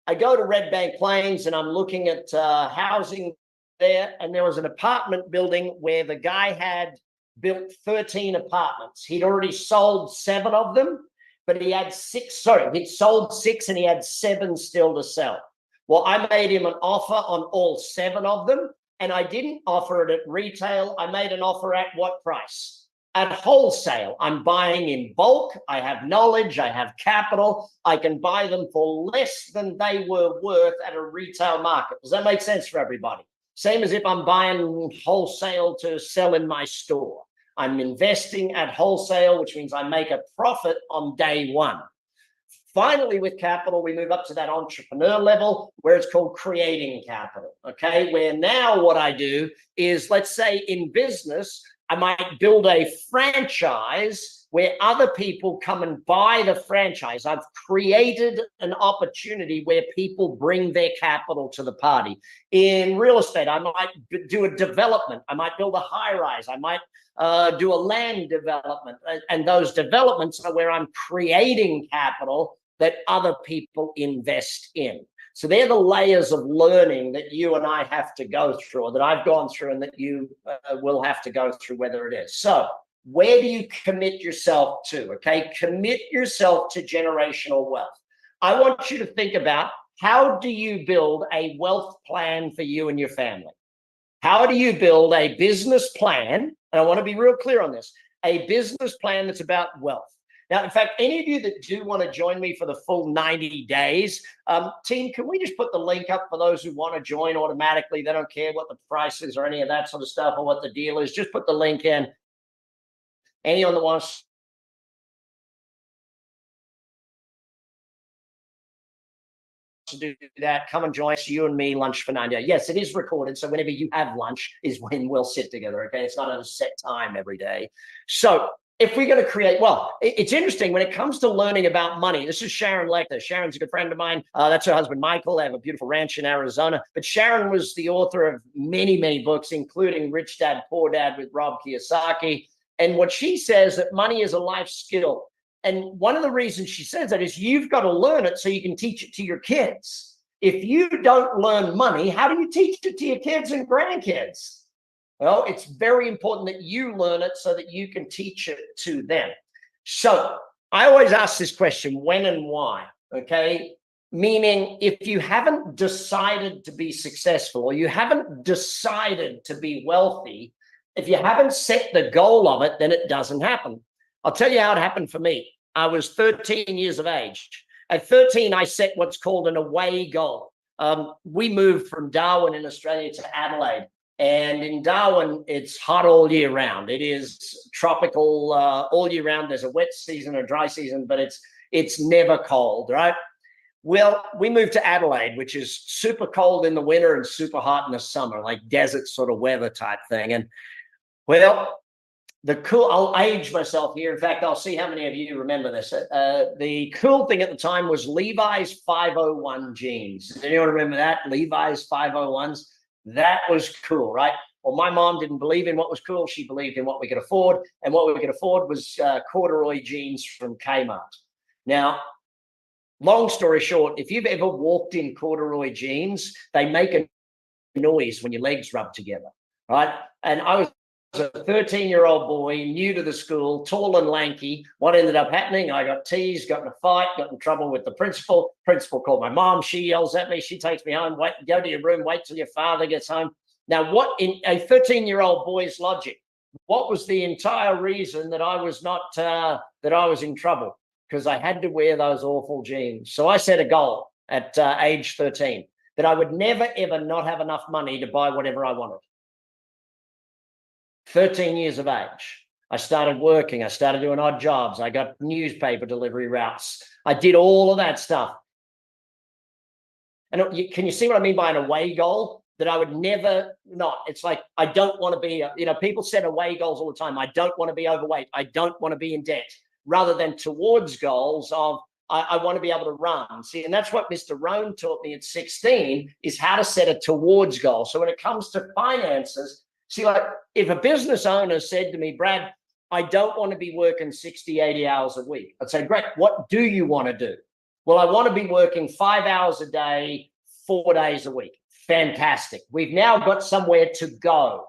I go to Red Bank Plains and I'm looking at housing there, and there was an apartment building where the guy had built 13 apartments. He'd already sold 7 of them, but he had 6, he'd sold 6 and he had 7 still to sell. Well, I made him an offer on all 7 of them, and I didn't offer it at retail. I made an offer at what price? At wholesale. I'm buying in bulk. I have knowledge. I have capital. I can buy them for less than they were worth at a retail market. Does that make sense for everybody? Same as if I'm buying wholesale to sell in my store. I'm investing at wholesale, which means I make a profit on day one. Finally, with capital, we move up to that entrepreneur level where it's called creating capital, okay? Where now what I do is, let's say in business, I might build a franchise where other people come and buy the franchise. I've created an opportunity where people bring their capital to the party. In real estate, I might do a development. I might build a high rise. I might do a land development. And those developments are where I'm creating capital that other people invest in. So they're the layers of learning that you and I have to go through, or that I've gone through, and that you will have to go through, whether it is. So where do you commit yourself to? Okay, commit yourself to generational wealth. I want you to think about, how do you build a wealth plan for you and your family? How do you build a business plan? And I want to be real clear on this, a business plan that's about wealth. Now, in fact, any of you that do want to join me for the full 90 days, team, can we just put the link up for those who want to join automatically? They don't care what the price is or any of that sort of stuff, or what the deal is. Just put the link in. Anyone that wants to do that, come and join us, you and me, lunch for 90 days. Yes, it is recorded, so whenever you have lunch is when we'll sit together, okay? It's not at a set time every day. So if we're going to create, well, it's interesting when it comes to learning about money. This is Sharon Lecter. Sharon's a good friend of mine. That's her husband, Michael. They have a beautiful ranch in Arizona. But Sharon was the author of many, many books, including Rich Dad, Poor Dad with Rob Kiyosaki. And what she says, that money is a life skill. And one of the reasons she says that is you've got to learn it so you can teach it to your kids. If you don't learn money, how do you teach it to your kids and grandkids? Well, it's very important that you learn it so that you can teach it to them. So I always ask this question, when and why, okay? Meaning if you haven't decided to be successful or you haven't decided to be wealthy, if you haven't set the goal of it, then it doesn't happen. I'll tell you how it happened for me. I was 13 years of age. At 13, I set what's called an away goal. We moved from Darwin in Australia to Adelaide. And in Darwin, it's hot all year round. It is tropical all year round. There's a wet season, a dry season, but it's never cold, right? Well, we moved to Adelaide, which is super cold in the winter and super hot in the summer, like desert sort of weather type thing. And well, I'll age myself here. In fact, I'll see how many of you remember this. The cool thing at the time was Levi's 501 jeans. Does anyone remember that? Levi's 501s? That was cool, right? Well, my mom didn't believe in what was cool. She believed in what we could afford. And what we could afford was corduroy jeans from Kmart. Now, long story short, if you've ever walked in corduroy jeans, they make a noise when your legs rub together, right? And I was a 13-year-old boy, new to the school, tall and lanky. What ended up happening? I got teased, got in a fight, got in trouble with the principal. Principal called my mom. She yells at me. She takes me home. Wait, go to your room. Wait till your father gets home. Now, what in a 13-year-old boy's logic? What was the entire reason that I was not that I was in trouble? Because I had to wear those awful jeans. So I set a goal at age 13 that I would never ever not have enough money to buy whatever I wanted. 13 years of age. I started working. I started doing odd jobs. I got newspaper delivery routes. I did all of that stuff. And can you see what I mean by an away goal? That I would never not. It's like, I don't want to be, people set away goals all the time. I don't want to be overweight. I don't want to be in debt. Rather than towards goals of, I want to be able to run. See, and that's what Mr. Rohn taught me at 16, is how to set a towards goal. So when it comes to finances, see, like if a business owner said to me, Brad, I don't want to be working 60, 80 hours a week. I'd say, great, what do you want to do? Well, I want to be working 5 hours a day, 4 days a week. Fantastic. We've now got somewhere to go.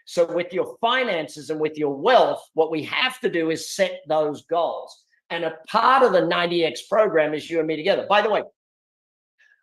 So with your finances and with your wealth, what we have to do is set those goals. And a part of the 90X program is you and me together. By the way,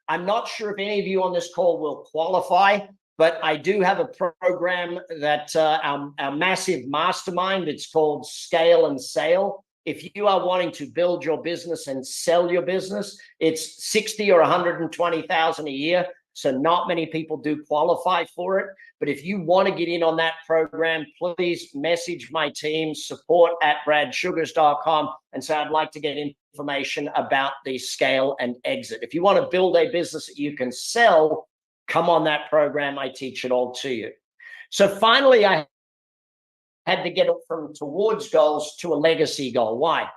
I'm not sure if any of you on this call will qualify, but I do have a program that our massive mastermind, it's called Scale and Sale. If you are wanting to build your business and sell your business, it's 60 or 120,000 a year. So not many people do qualify for it. But if you want to get in on that program, please message my team, support@bradsugars.com, and say, I'd like to get information about the scale and exit. If you want to build a business that you can sell, come on that program. I teach it all to you. So finally, I had to get it from towards goals to a legacy goal. Why?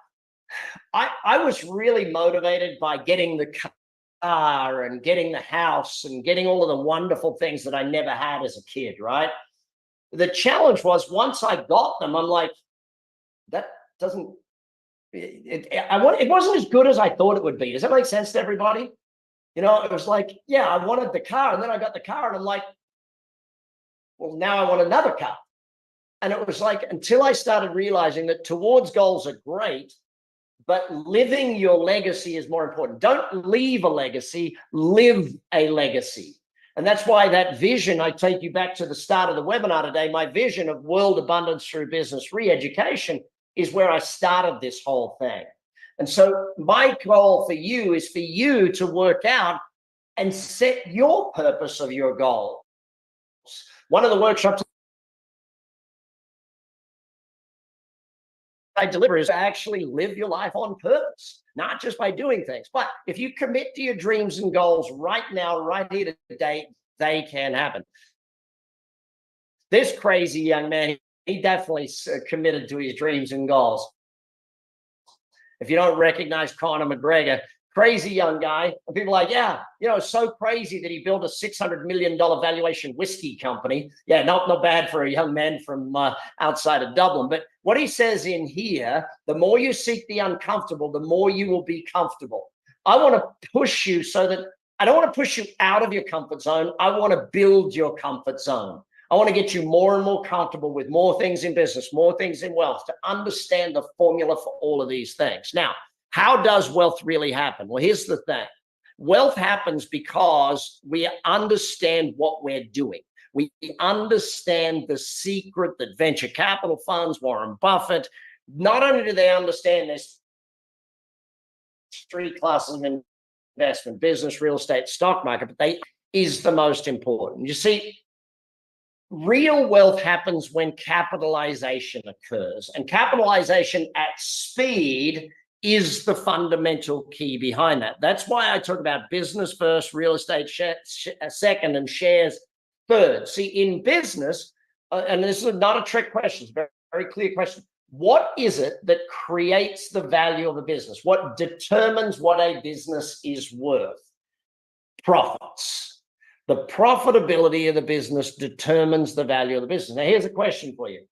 I was really motivated by getting the car and getting the house and getting all of the wonderful things that I never had as a kid, right? The challenge was once I got them, I'm like, that doesn't, it wasn't as good as I thought it would be. Does that make sense to everybody? It was like, yeah, I wanted the car, and then I got the car and I'm like, well, now I want another car. And it was like, until I started realizing that towards goals are great, but living your legacy is more important. Don't leave a legacy, live a legacy. And that's why that vision, I take you back to the start of the webinar today, my vision of world abundance through business re-education is where I started this whole thing. And so my goal for you is for you to work out and set your purpose of your goals. One of the workshops I deliver is to actually live your life on purpose, not just by doing things. But if you commit to your dreams and goals right now, right here today, they can happen. This crazy young man, he definitely committed to his dreams and goals. If you don't recognize Conor McGregor, crazy young guy, and people are like, yeah, it's so crazy that he built a $600 million valuation whiskey company. Yeah, not bad for a young man from outside of Dublin. But what he says in here, the more you seek the uncomfortable, the more you will be comfortable. I want to push you so that I don't want to push you out of your comfort zone. I want to build your comfort zone. I want to get you more and more comfortable with more things in business, more things in wealth, to understand the formula for all of these things. Now, how does wealth really happen? Well, here's the thing. Wealth happens because we understand what we're doing. We understand the secret that venture capital funds, Warren Buffett, not only do they understand there's three classes of investment: business, real estate, stock market, but they is the most important. You see, real wealth happens when capitalization occurs, and capitalization at speed is the fundamental key behind that. That's why I talk about business first, real estate second, and shares third. See, in business, and this is not a trick question, it's a very, very clear question. What is it that creates the value of a business? What determines what a business is worth? Profits. The profitability of the business determines the value of the business. Now, here's a question for you.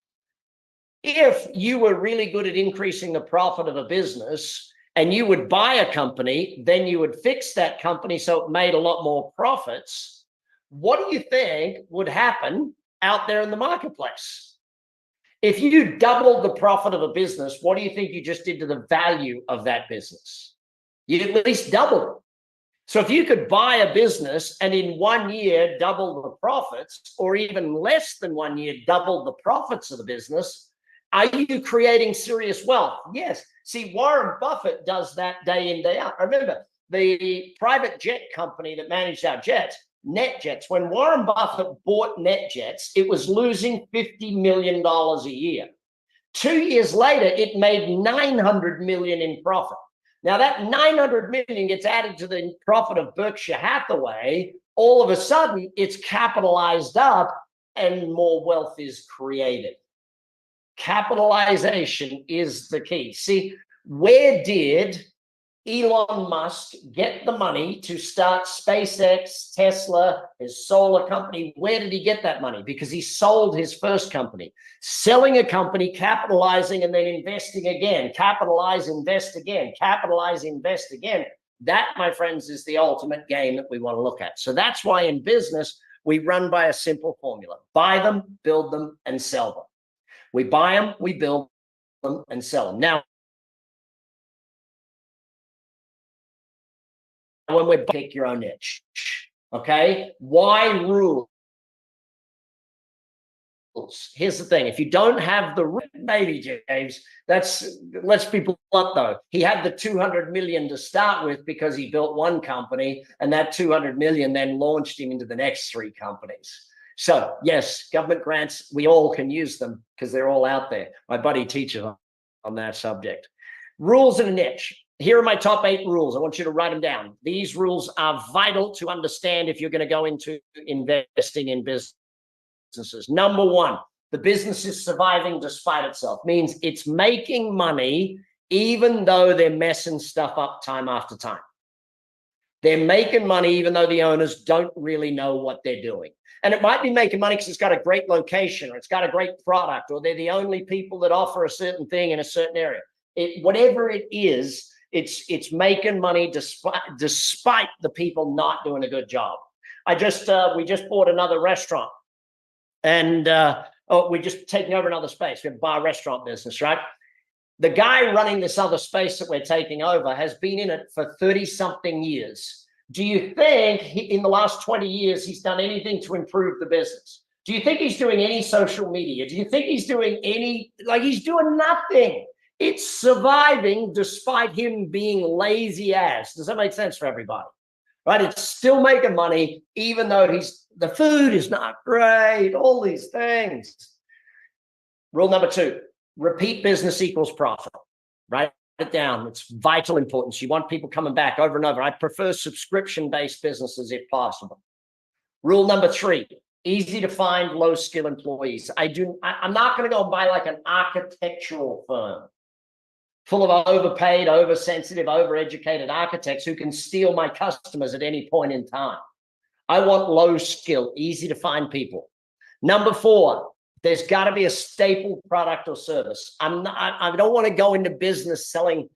If you were really good at increasing the profit of a business and you would buy a company, then you would fix that company so it made a lot more profits, what do you think would happen out there in the marketplace? If you doubled the profit of a business, what do you think you just did to the value of that business? You'd at least double it. So if you could buy a business and in 1 year double the profits, or even less than 1 year double the profits of the business, are you creating serious wealth? Yes. See, Warren Buffett does that day in, day out. Remember, the private jet company that managed our jets, NetJets, when Warren Buffett bought NetJets, it was losing $50 million a year. 2 years later, it made $900 million in profit. Now that $900 million gets added to the profit of Berkshire Hathaway. All of a sudden, it's capitalized up and more wealth is created. Capitalization is the key. See, where did Elon Musk get the money to start SpaceX, Tesla, his solar company? Where did he get that money? Because he sold his first company. Selling a company, capitalizing, and then investing again. Capitalize, invest again. Capitalize, invest again. That, my friends, is the ultimate game that we want to look at. So that's why in business, we run by a simple formula. Buy them, build them, and sell them. We buy them, we build them, and sell them. Now, when we pick your own niche, okay? Why rules? Here's the thing. If you don't have the baby, James, let's be blunt though. He had the 200 million to start with because he built one company, and that 200 million then launched him into the next 3 companies. So yes, government grants, we all can use them because they're all out there. My buddy teaches on that subject. Rules in a niche. Here are my top 8 rules. I want you to write them down. These rules are vital to understand if you're going to go into investing in businesses. Number 1, the business is surviving despite itself. Means it's making money even though they're messing stuff up time after time. They're making money even though the owners don't really know what they're doing. And it might be making money because it's got a great location, or it's got a great product, or they're the only people that offer a certain thing in a certain area. Whatever it is, it's making money despite the people not doing a good job. We just bought another restaurant, and we just taking over another space. We have a bar restaurant business, right? The guy running this other space that we're taking over has been in it for 30-something years. Do you think in the last 20 years he's done anything to improve the business? Do you think he's doing any social media? Do you think he's doing he's doing nothing? It's surviving despite him being lazy ass. Does that make sense for everybody? Right? It's still making money, even though the food is not great, all these things. Rule number 2, repeat business equals profit, right? It down. It's vital importance. You want people coming back over and over. I prefer subscription-based businesses if possible. Rule number 3, easy to find low-skill employees. I'm not going to go and buy like an architectural firm full of overpaid, oversensitive, overeducated architects who can steal my customers at any point in time. I want low skill, easy to find people. Number 4, there's got to be a staple product or service. I don't want to go into business selling,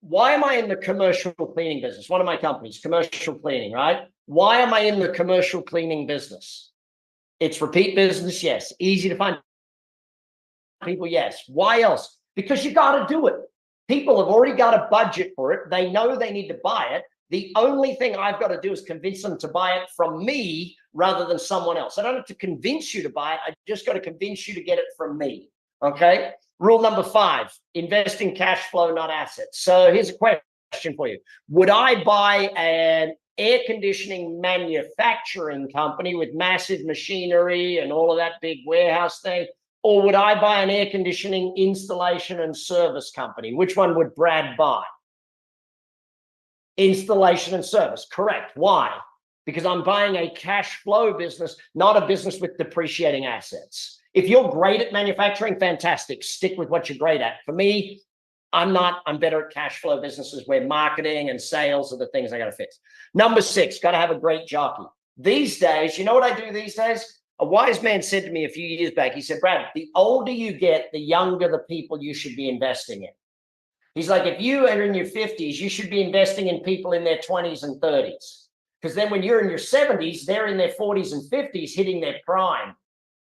why am I in the commercial cleaning business? One of my companies, commercial cleaning, right? Why am I in the commercial cleaning business? It's repeat business, yes. Easy to find people, yes. Why else? Because you got to do it. People have already got a budget for it. They know they need to buy it. The only thing I've got to do is convince them to buy it from me rather than someone else. I don't have to convince you to buy it. I just got to convince you to get it from me. Okay. Rule number 5, invest in cash flow, not assets. So here's a question for you. Would I buy an air conditioning manufacturing company with massive machinery and all of that big warehouse thing? Or would I buy an air conditioning installation and service company? Which one would Brad buy? Installation and service, correct. Why? Because I'm buying a cash flow business, not a business with depreciating assets. If you're great at manufacturing, fantastic. Stick with what you're great at. For me, I'm not. I'm better at cash flow businesses where marketing and sales are the things I got to fix. Number 6, got to have a great jockey. These days, you know what I do these days? A wise man said to me a few years back, he said, Brad, the older you get, the younger the people you should be investing in. He's like, if you are in your 50s, you should be investing in people in their 20s and 30s. Because then when you're in your 70s, they're in their 40s and 50s hitting their prime.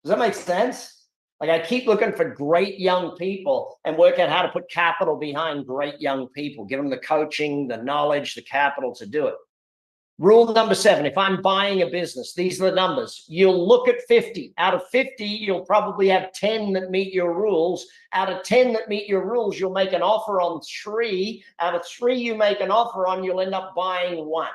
Does that make sense? Like, I keep looking for great young people and work out how to put capital behind great young people, give them the coaching, the knowledge, the capital to do it. Rule number 7, if I'm buying a business, these are the numbers. You'll look at 50. Out of 50, you'll probably have 10 that meet your rules. Out of 10 that meet your rules, you'll make an offer on 3. Out of 3 you make an offer on, you'll end up buying 1.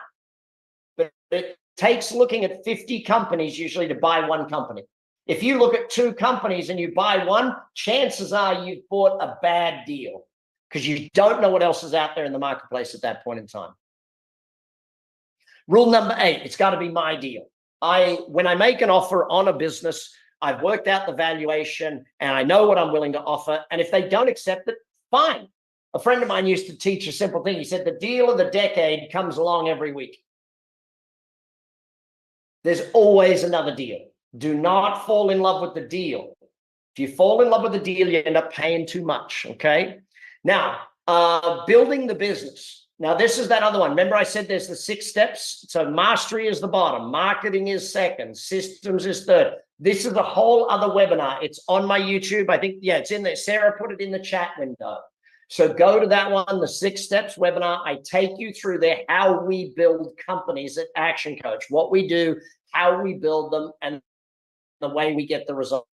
But it takes looking at 50 companies usually to buy 1 company. If you look at 2 companies and you buy 1, chances are you've bought a bad deal because you don't know what else is out there in the marketplace at that point in time. Rule number 8, it's got to be my deal. When I make an offer on a business, I've worked out the valuation and I know what I'm willing to offer. And if they don't accept it, fine. A friend of mine used to teach a simple thing. He said, the deal of the decade comes along every week. There's always another deal. Do not fall in love with the deal. If you fall in love with the deal, you end up paying too much, okay? Now, building the business. Now, this is that other one. Remember I said there's the 6 steps? So mastery is the bottom. Marketing is second. Systems is third. This is a whole other webinar. It's on my YouTube. I think, yeah, it's in there. Sarah put it in the chat window. So go to that one, the 6 steps webinar. I take you through there how we build companies at Action Coach, what we do, how we build them, and the way we get the results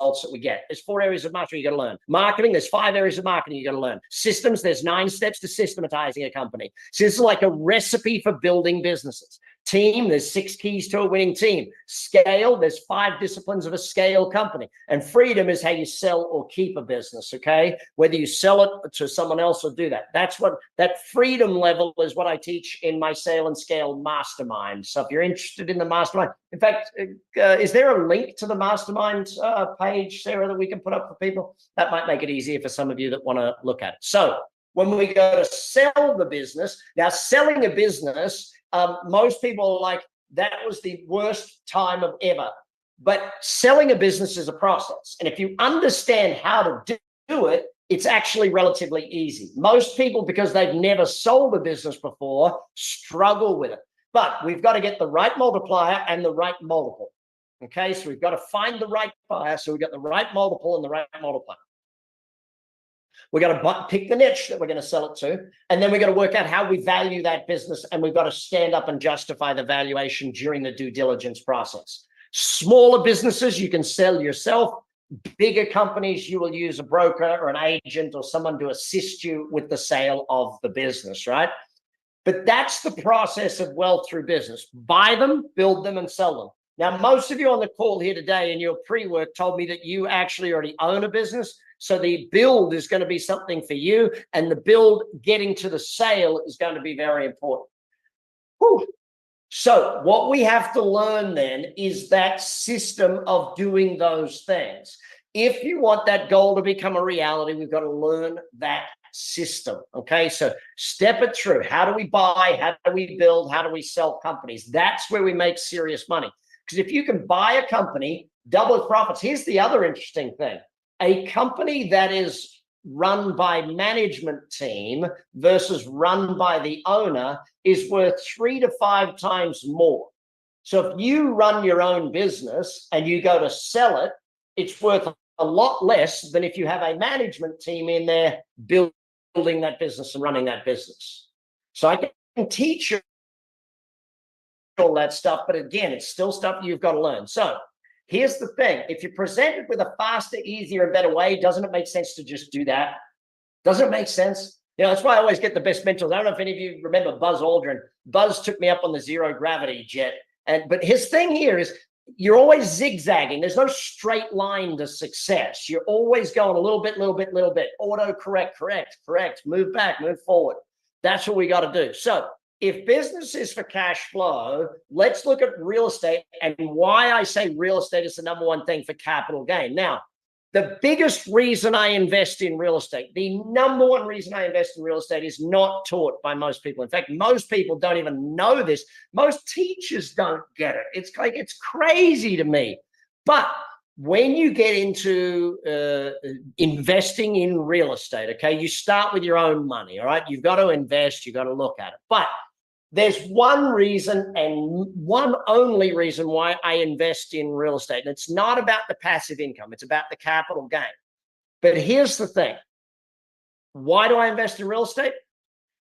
that we get. There's 4 areas of mastery you got to learn. Marketing, there's 5 areas of marketing you got to learn. Systems, there's 9 steps to systematizing a company. So this is like a recipe for building businesses. Team, there's 6 keys to a winning team. Scale, there's 5 disciplines of a scale company. And freedom is how you sell or keep a business, okay? Whether you sell it to someone else or do that. That's what, that freedom level is what I teach in my Sale and Scale Mastermind. So if you're interested in the mastermind, in fact, is there a link to the mastermind page, Sarah, that we can put up for people? That might make it easier for some of you that want to look at it. So when we go to sell the business, now selling a business, most people are like, that was the worst time of ever. But selling a business is a process. And if you understand how to do it, it's actually relatively easy. Most people, because they've never sold a business before, struggle with it. But we've got to get the right multiplier and the right multiple. Okay, so we've got to find the right buyer. So we've got the right multiple and the right multiplier. We got to pick the niche that we're going to sell it to. And then we got to work out how we value that business. And we've got to stand up and justify the valuation during the due diligence process. Smaller businesses, you can sell yourself. Bigger companies, you will use a broker or an agent or someone to assist you with the sale of the business, right? But that's the process of wealth through business. Buy them, build them, and sell them. Now, most of you on the call here today in your pre-work told me that you actually already own a business. So the build is going to be something for you, and the build getting to the sale is going to be very important. Whew. So what we have to learn then is that system of doing those things. If you want that goal to become a reality, we've got to learn that system. Okay, so step it through. How do we buy? How do we build? How do we sell companies? That's where we make serious money. Because if you can buy a company, double its profits. Here's the other interesting thing. A company that is run by management team versus run by the owner is worth 3 to 5 times more. So if you run your own business and you go to sell it, it's worth a lot less than if you have a management team in there building that business and running that business. So I can teach you all that stuff, but again, it's still stuff you've got to learn. So here's the thing. If you're presented with a faster, easier, and better way, doesn't it make sense to just do that? Doesn't it make sense? You know, that's why I always get the best mentors. I don't know if any of you remember Buzz Aldrin. Buzz took me up on the zero gravity jet. But his thing here is you're always zigzagging. There's no straight line to success. You're always going a little bit, auto correct, move back, move forward. That's what we got to do. So if business is for cash flow, let's look at real estate and why I say real estate is the number one thing for capital gain. Now, the biggest reason I invest in real estate, the number one reason I invest in real estate is not taught by most people. In fact, most people don't even know this. Most teachers don't get it. It's like, it's crazy to me. But when you get into investing in real estate, okay, you start with your own money, all right? You've got to invest, you've got to look at it. But there's one reason and one only reason why I invest in real estate. And it's not about the passive income. It's about the capital gain. But here's the thing. Why do I invest in real estate?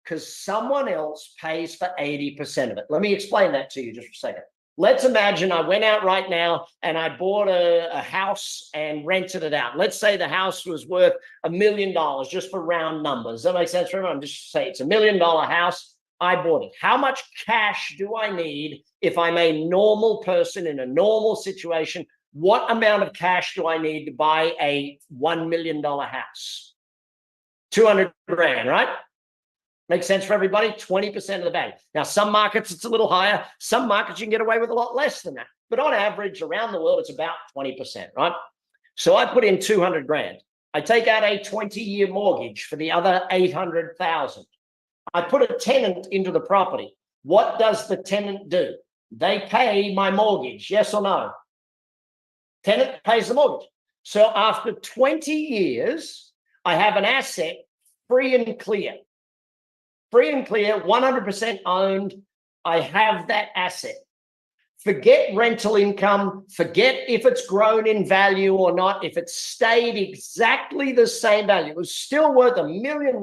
Because someone else pays for 80% of it. Let me explain that to you just for a second. Let's imagine I went out right now and I bought a house and rented it out. Let's say the house was worth $1 million, just for round numbers. Does that make sense for everyone? Just say it's $1 million house. I bought it. How much cash do I need if I'm a normal person in a normal situation? What amount of cash do I need to buy a $1 million house? 200 grand, right? Makes sense for everybody? 20% of the value. Now, some markets, it's a little higher. Some markets, you can get away with a lot less than that. But on average, around the world, it's about 20%, right? So I put in 200 grand. I take out a 20-year mortgage for the other 800,000. I put a tenant into the property. What does the tenant do? They pay my mortgage, yes or no? Tenant pays the mortgage. So after 20 years, I have an asset free and clear. Free and clear, 100% owned. I have that asset. Forget rental income. Forget if it's grown in value or not. If it stayed exactly the same value, it was still worth $1 million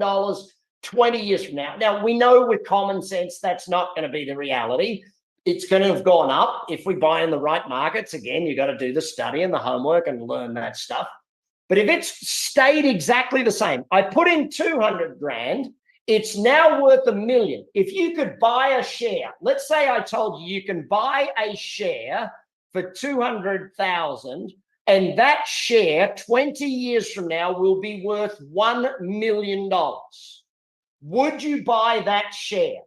20 years from now. Now, we know with common sense that's not going to be the reality. It's going to have gone up if we buy in the right markets. Again, you got to do the study and the homework and learn that stuff. But if it's stayed exactly the same, I put in 200 grand, it's now worth $1 million. If you could buy a share, let's say I told you you can buy a share for 200,000, and that share 20 years from now will be worth $1 million. Would you buy that share?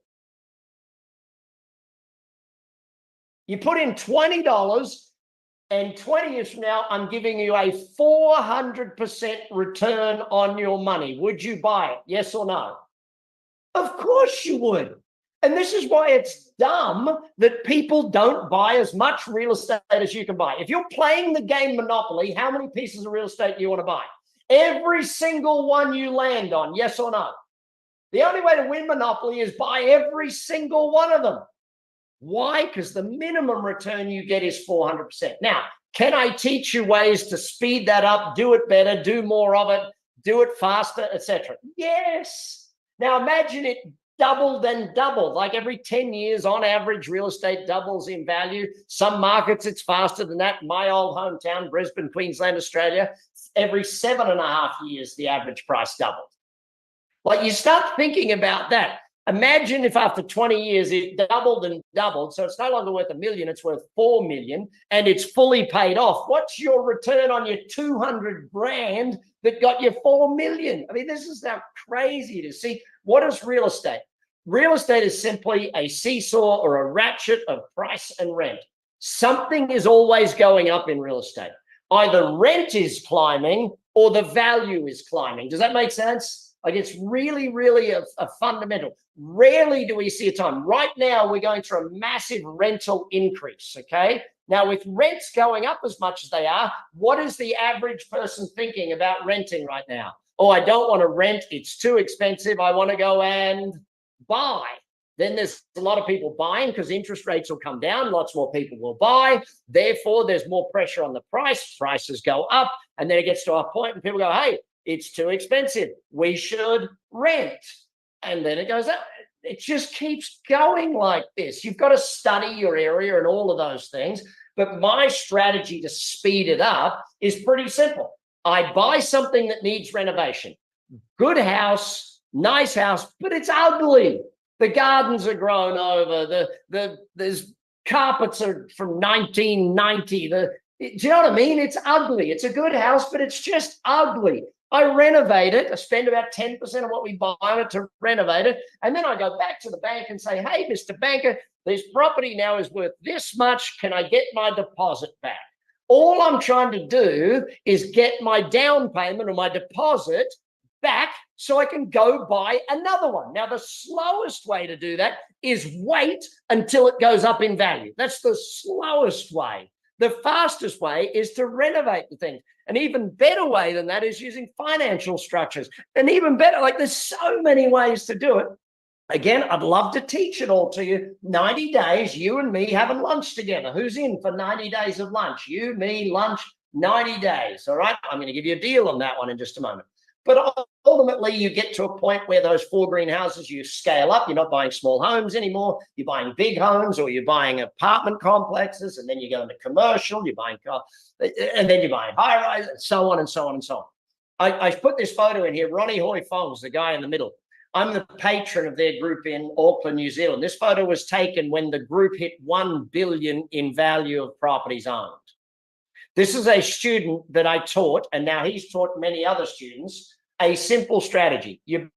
You put in $20, and 20 years from now, I'm giving you a 400% return on your money. Would you buy it? Yes or no? Of course you would. And this is why it's dumb that people don't buy as much real estate as you can buy. If you're playing the game Monopoly, how many pieces of real estate do you want to buy? Every single one you land on, yes or no? The only way to win Monopoly is buy every single one of them. Why? Because the minimum return you get is 400%. Now, can I teach you ways to speed that up, do it better, do more of it, do it faster, etc.? Yes. Now, imagine it doubled and doubled. Like every 10 years, on average, real estate doubles in value. Some markets, it's faster than that. My old hometown, Brisbane, Queensland, Australia, every 7.5 years, the average price doubled. Like, you start thinking about that. Imagine if after 20 years it doubled and doubled, so it's no longer worth $1 million, it's worth $4 million, and it's fully paid off. What's your return on your 200 grand that got you $4 million? I mean, this is now crazy to see. What is real estate? Real estate is simply a seesaw or a ratchet of price and rent. Something is always going up in real estate. Either rent is climbing or the value is climbing. Does that make sense? Like, it's really, really a fundamental. Rarely do we see a time. Right now, we're going through a massive rental increase, okay? Now, with rents going up as much as they are, what is the average person thinking about renting right now? Oh, I don't want to rent. It's too expensive. I want to go and buy. Then there's a lot of people buying because interest rates will come down. Lots more people will buy. Therefore, there's more pressure on the price. Prices go up. And then it gets to a point where people go, hey, it's too expensive. We should rent. And then it goes up. It just keeps going like this. You've got to study your area and all of those things. But my strategy to speed it up is pretty simple. I buy something that needs renovation. Good house, nice house, but it's ugly. The gardens are grown over. There's carpets are from 1990. Do you know what I mean? It's ugly. It's a good house, but it's just ugly. I renovate it. I spend about 10% of what we buy on it to renovate it. And then I go back to the bank and say, hey, Mr. Banker, this property now is worth this much. Can I get my deposit back? All I'm trying to do is get my down payment or my deposit back so I can go buy another one. Now, the slowest way to do that is wait until it goes up in value. That's the slowest way. The fastest way is to renovate the thing. An even better way than that is using financial structures. And even better, like there's so many ways to do it. Again, I'd love to teach it all to you. 90 days, you and me having lunch together. Who's in for 90 days of lunch? You, me, lunch, 90 days. All right. I'm going to give you a deal on that one in just a moment. But ultimately, you get to a point where those 4 greenhouses, you scale up. You're not buying small homes anymore. You're buying big homes, or you're buying apartment complexes, and then you go into commercial. You're buying, and then you're buying high rise, and so on and so on and so on. I put this photo in here. Ronnie Hoy Fong's the guy in the middle. I'm the patron of their group in Auckland, New Zealand. This photo was taken when the group hit 1 billion in value of properties owned. This is a student that I taught, and now he's taught many other students a simple strategy. You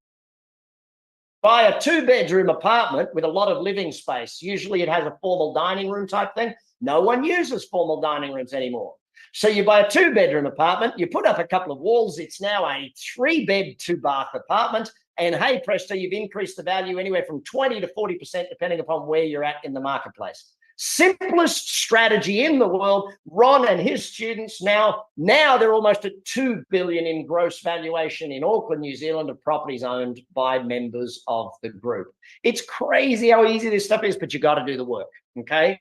buy a 2-bedroom apartment with a lot of living space. Usually it has a formal dining room type thing. No one uses formal dining rooms anymore. So you buy a 2-bedroom apartment, you put up a couple of walls. It's now a 3-bed, 2-bath apartment. And hey, presto, you've increased the value anywhere from 20 to 40%, depending upon where you're at in the marketplace. Simplest strategy in the world. Ron and his students now they're almost at 2 billion in gross valuation in Auckland, New Zealand, of properties owned by members of the group. It's crazy how easy this stuff is, but you got to do the work. Okay.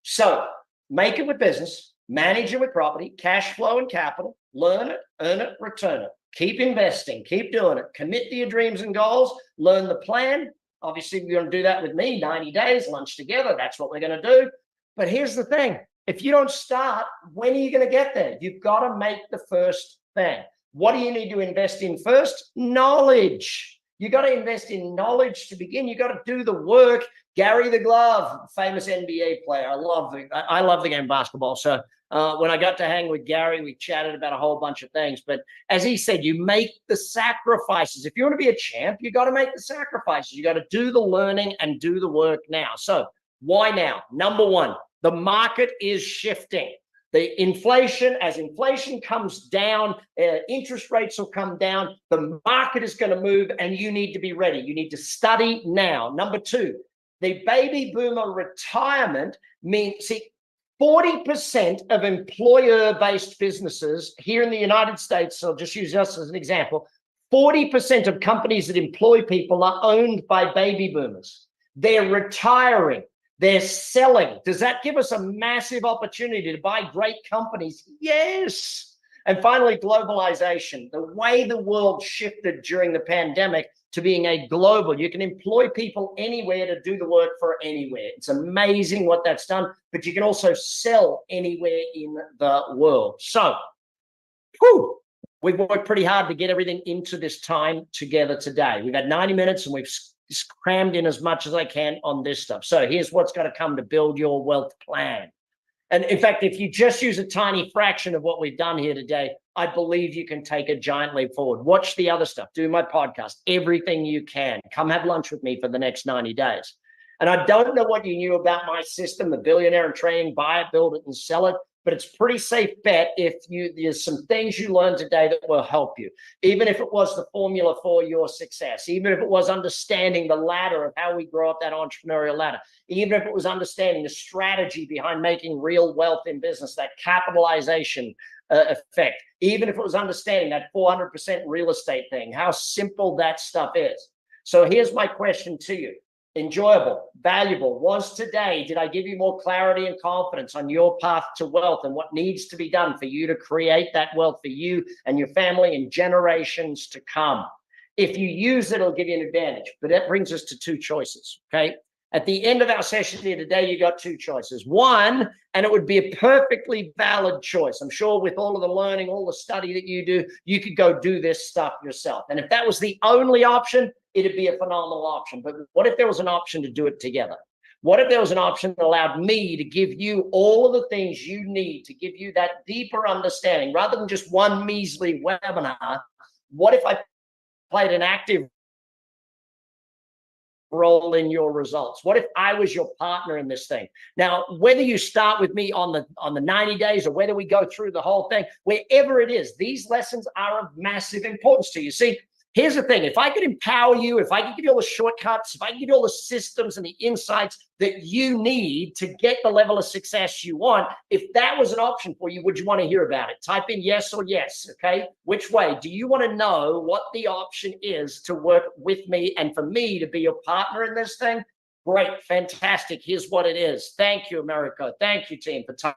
So make it with business, manage it with property, cash flow and capital, learn it, earn it, return it. Keep investing, keep doing it. Commit to your dreams and goals, learn the plan. Obviously, we're going to do that with me, 90 days, lunch together. That's what we're going to do. But here's the thing. If you don't start, when are you going to get there? You've got to make the first thing. What do you need to invest in first? Knowledge. You got to invest in knowledge to begin. You got to do the work. Gary the Glove, famous NBA player. I love the game of basketball. So when I got to hang with Gary, we chatted about a whole bunch of things. But as he said, you make the sacrifices. If you want to be a champ, you got to make the sacrifices. You got to do the learning and do the work now. So why now? Number one, the market is shifting. As inflation comes down, interest rates will come down. The market is going to move, and you need to be ready. You need to study now. Number two, the baby boomer retirement means, 40% of employer-based businesses here in the United States, so I'll just use us as an example, 40% of companies that employ people are owned by baby boomers. They're retiring. They're selling. Does that give us a massive opportunity to buy great companies? Yes. And finally, globalization. The way the world shifted during the pandemic to being a global, you can employ people anywhere to do the work for anywhere. It's amazing what that's done, but you can also sell anywhere in the world. So, we've worked pretty hard to get everything into this time together today. We've had 90 minutes and we've crammed in as much as I can on this stuff. So here's what's got to come to build your wealth plan. And in fact, if you just use a tiny fraction of what we've done here today, I believe you can take a giant leap forward. Watch the other stuff, do my podcast, everything you can. Come have lunch with me for the next 90 days. And I don't know what you knew about my system, the Billionaire and Training, buy it, build it, and sell it. but it's pretty safe bet if there's some things you learned today that will help you. Even if it was the formula for your success, even if it was understanding the ladder of how we grow up that entrepreneurial ladder, even if it was understanding the strategy behind making real wealth in business, that capitalization effect, even if it was understanding that 400% real estate thing, how simple that stuff is. So here's my question to you. Enjoyable, valuable. Was today, did I give you more clarity and confidence on your path to wealth and what needs to be done for you to create that wealth for you and your family and generations to come? If you use it, it'll give you an advantage. But that brings us to two choices, okay? At the end of our session here today, you got two choices. One, and it would be a perfectly valid choice. I'm sure with all of the learning, all the study that you do, you could go do this stuff yourself. And if that was the only option, it'd be a phenomenal option. But what if there was an option to do it together? What if there was an option that allowed me to give you all of the things you need to give you that deeper understanding rather than just one measly webinar? What if I played an active role in your results? What if I was your partner in this thing? Now, whether you start with me on the 90 days or whether we go through the whole thing, wherever it is, these lessons are of massive importance to you. See, here's the thing. If I could empower you, if I could give you all the shortcuts, if I could give you all the systems and the insights that you need to get the level of success you want, if that was an option for you, would you want to hear about it? Type in yes or yes, okay? Which way? Do you want to know what the option is to work with me and for me to be your partner in this thing? Great, fantastic. Here's what it is. Thank you, America. Thank you, team, for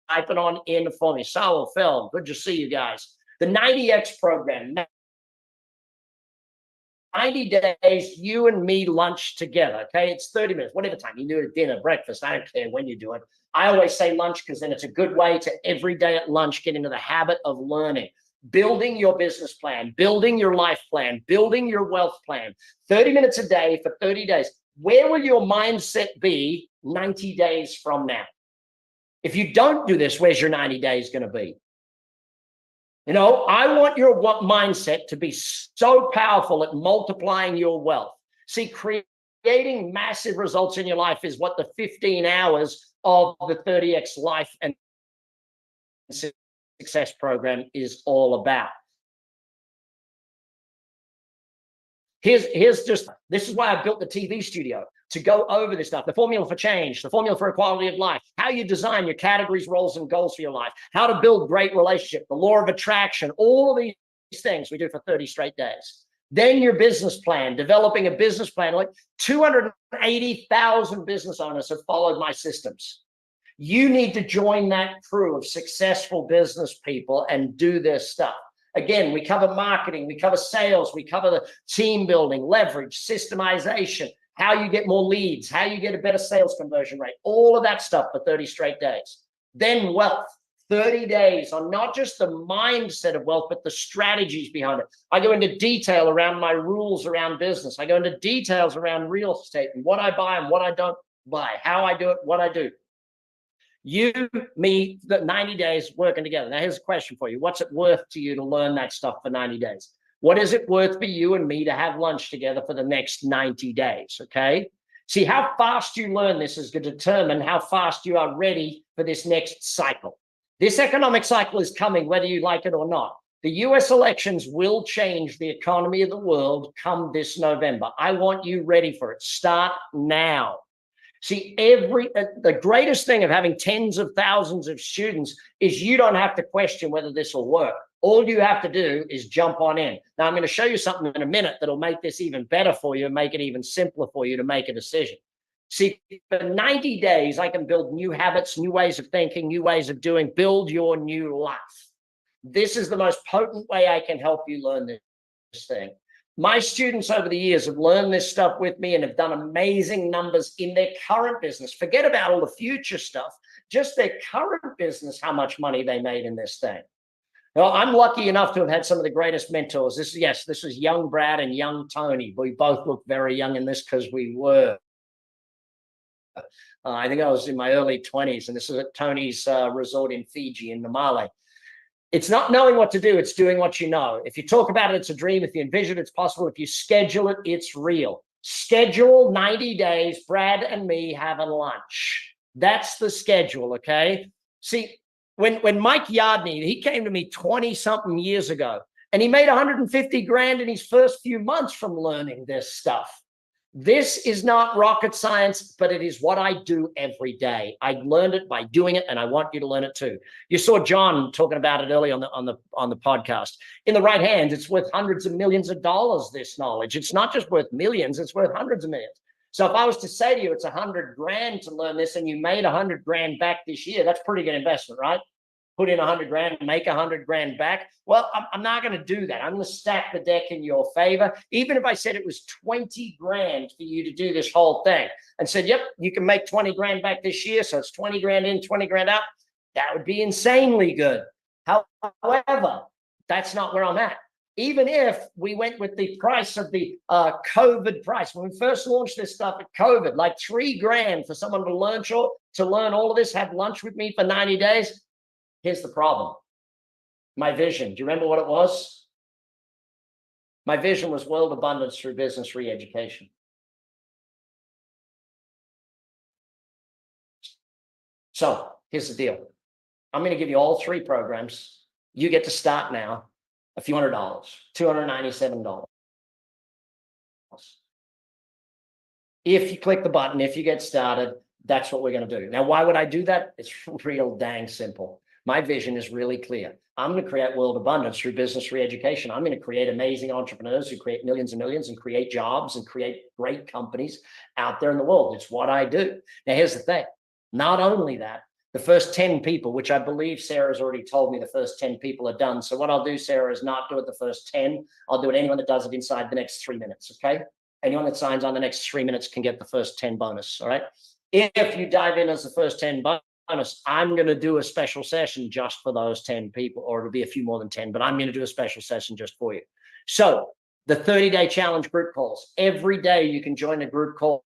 typing on in for me. Saul, Phil, good to see you guys. The 90X program. 90 days, you and me lunch together, okay? It's 30 minutes, whatever time. You do it at dinner, breakfast, I don't care when you do it. I always say lunch because then it's a good way to every day at lunch get into the habit of learning, building your business plan, building your life plan, building your wealth plan. 30 minutes a day for 30 days. Where will your mindset be 90 days from now? If you don't do this, where's your 90 days going to be? You know, I want your mindset to be so powerful at multiplying your wealth. See, creating massive results in your life is what the 15 hours of the 30X Life and Success program is all about. This is why I built the TV studio, to go over this stuff, the formula for change, the formula for equality of life, how you design your categories, roles, and goals for your life, how to build great relationships, the law of attraction, all of these things we do for 30 straight days. Then your business plan, developing a business plan. Like 280,000 business owners have followed my systems. You need to join that crew of successful business people and do this stuff. Again, we cover marketing, we cover sales, we cover the team building, leverage, systemization, how you get more leads, how you get a better sales conversion rate, all of that stuff for 30 straight days. Then wealth, 30 days on not just the mindset of wealth, but the strategies behind it. I go into detail around my rules around business. I go into details around real estate and what I buy and what I don't buy, how I do it, what I do. You, me, the 90 days working together. Now, here's a question for you. What's it worth to you to learn that stuff for 90 days? What is it worth for you and me to have lunch together for the next 90 days, okay? See, how fast you learn this is going to determine how fast you are ready for this next cycle. This economic cycle is coming, whether you like it or not. The US elections will change the economy of the world come this November. I want you ready for it. Start now. See, the greatest thing of having tens of thousands of students is you don't have to question whether this will work. All you have to do is jump on in. Now, I'm going to show you something in a minute that'll make this even better for you and make it even simpler for you to make a decision. See, for 90 days, I can build new habits, new ways of thinking, new ways of doing, build your new life. This is the most potent way I can help you learn this thing. My students over the years have learned this stuff with me and have done amazing numbers in their current business. Forget about all the future stuff, just their current business, how much money they made in this thing. Well, I'm lucky enough to have had some of the greatest mentors. This was young Brad and young Tony. We both look very young in this because we were. I think I was in my early 20s, and this is at Tony's resort in Fiji in Namale. It's not knowing what to do, it's doing what you know. If you talk about it, it's a dream. If you envision it, it's possible. If you schedule it, it's real. Schedule 90 days, Brad and me having lunch. That's the schedule, okay? See, When Mike Yardney, he came to me 20 something years ago, and he made 150 grand in his first few months from learning this stuff. This is not rocket science, but it is what I do every day. I learned it by doing it, and I want you to learn it too. You saw John talking about it early on the podcast. In the right hands, it's worth hundreds of millions of dollars, this knowledge. It's not just worth millions, it's worth hundreds of millions. So if I was to say to you, it's 100 grand to learn this, and you made 100 grand back this year, that's pretty good investment, right? Put in 100 grand and make 100 grand back. Well, I'm not going to do that. I'm going to stack the deck in your favor. Even if I said it was 20 grand for you to do this whole thing and said, yep, you can make 20 grand back this year. So it's 20 grand in, 20 grand out. That would be insanely good. However, that's not where I'm at. Even if we went with the price of the COVID price, when we first launched this stuff at COVID, like 3 grand for someone to learn all of this, have lunch with me for 90 days. Here's the problem. My vision. Do you remember what it was? My vision was world abundance through business re-education. So here's the deal. I'm going to give you all 3 programs. You get to start now. A few $100, $297. If you click the button, if you get started, that's what we're going to do. Now, why would I do that? It's real dang simple. My vision is really clear. I'm going to create world abundance through business re-education. I'm going to create amazing entrepreneurs who create millions and millions and create jobs and create great companies out there in the world. It's what I do. Now, here's the thing. Not only that, the first 10 people, which I believe Sarah's already told me the first 10 people are done. So what I'll do, Sarah, is not do it the first 10. I'll do it anyone that does it inside the next 3 minutes, okay? Anyone that signs on the next 3 minutes can get the first 10 bonus, all right? If you dive in as the first 10 bonus, I'm going to do a special session just for those 10 people, or it'll be a few more than 10, but I'm going to do a special session just for you. So the 30-day challenge group calls. Every day you can join a group call.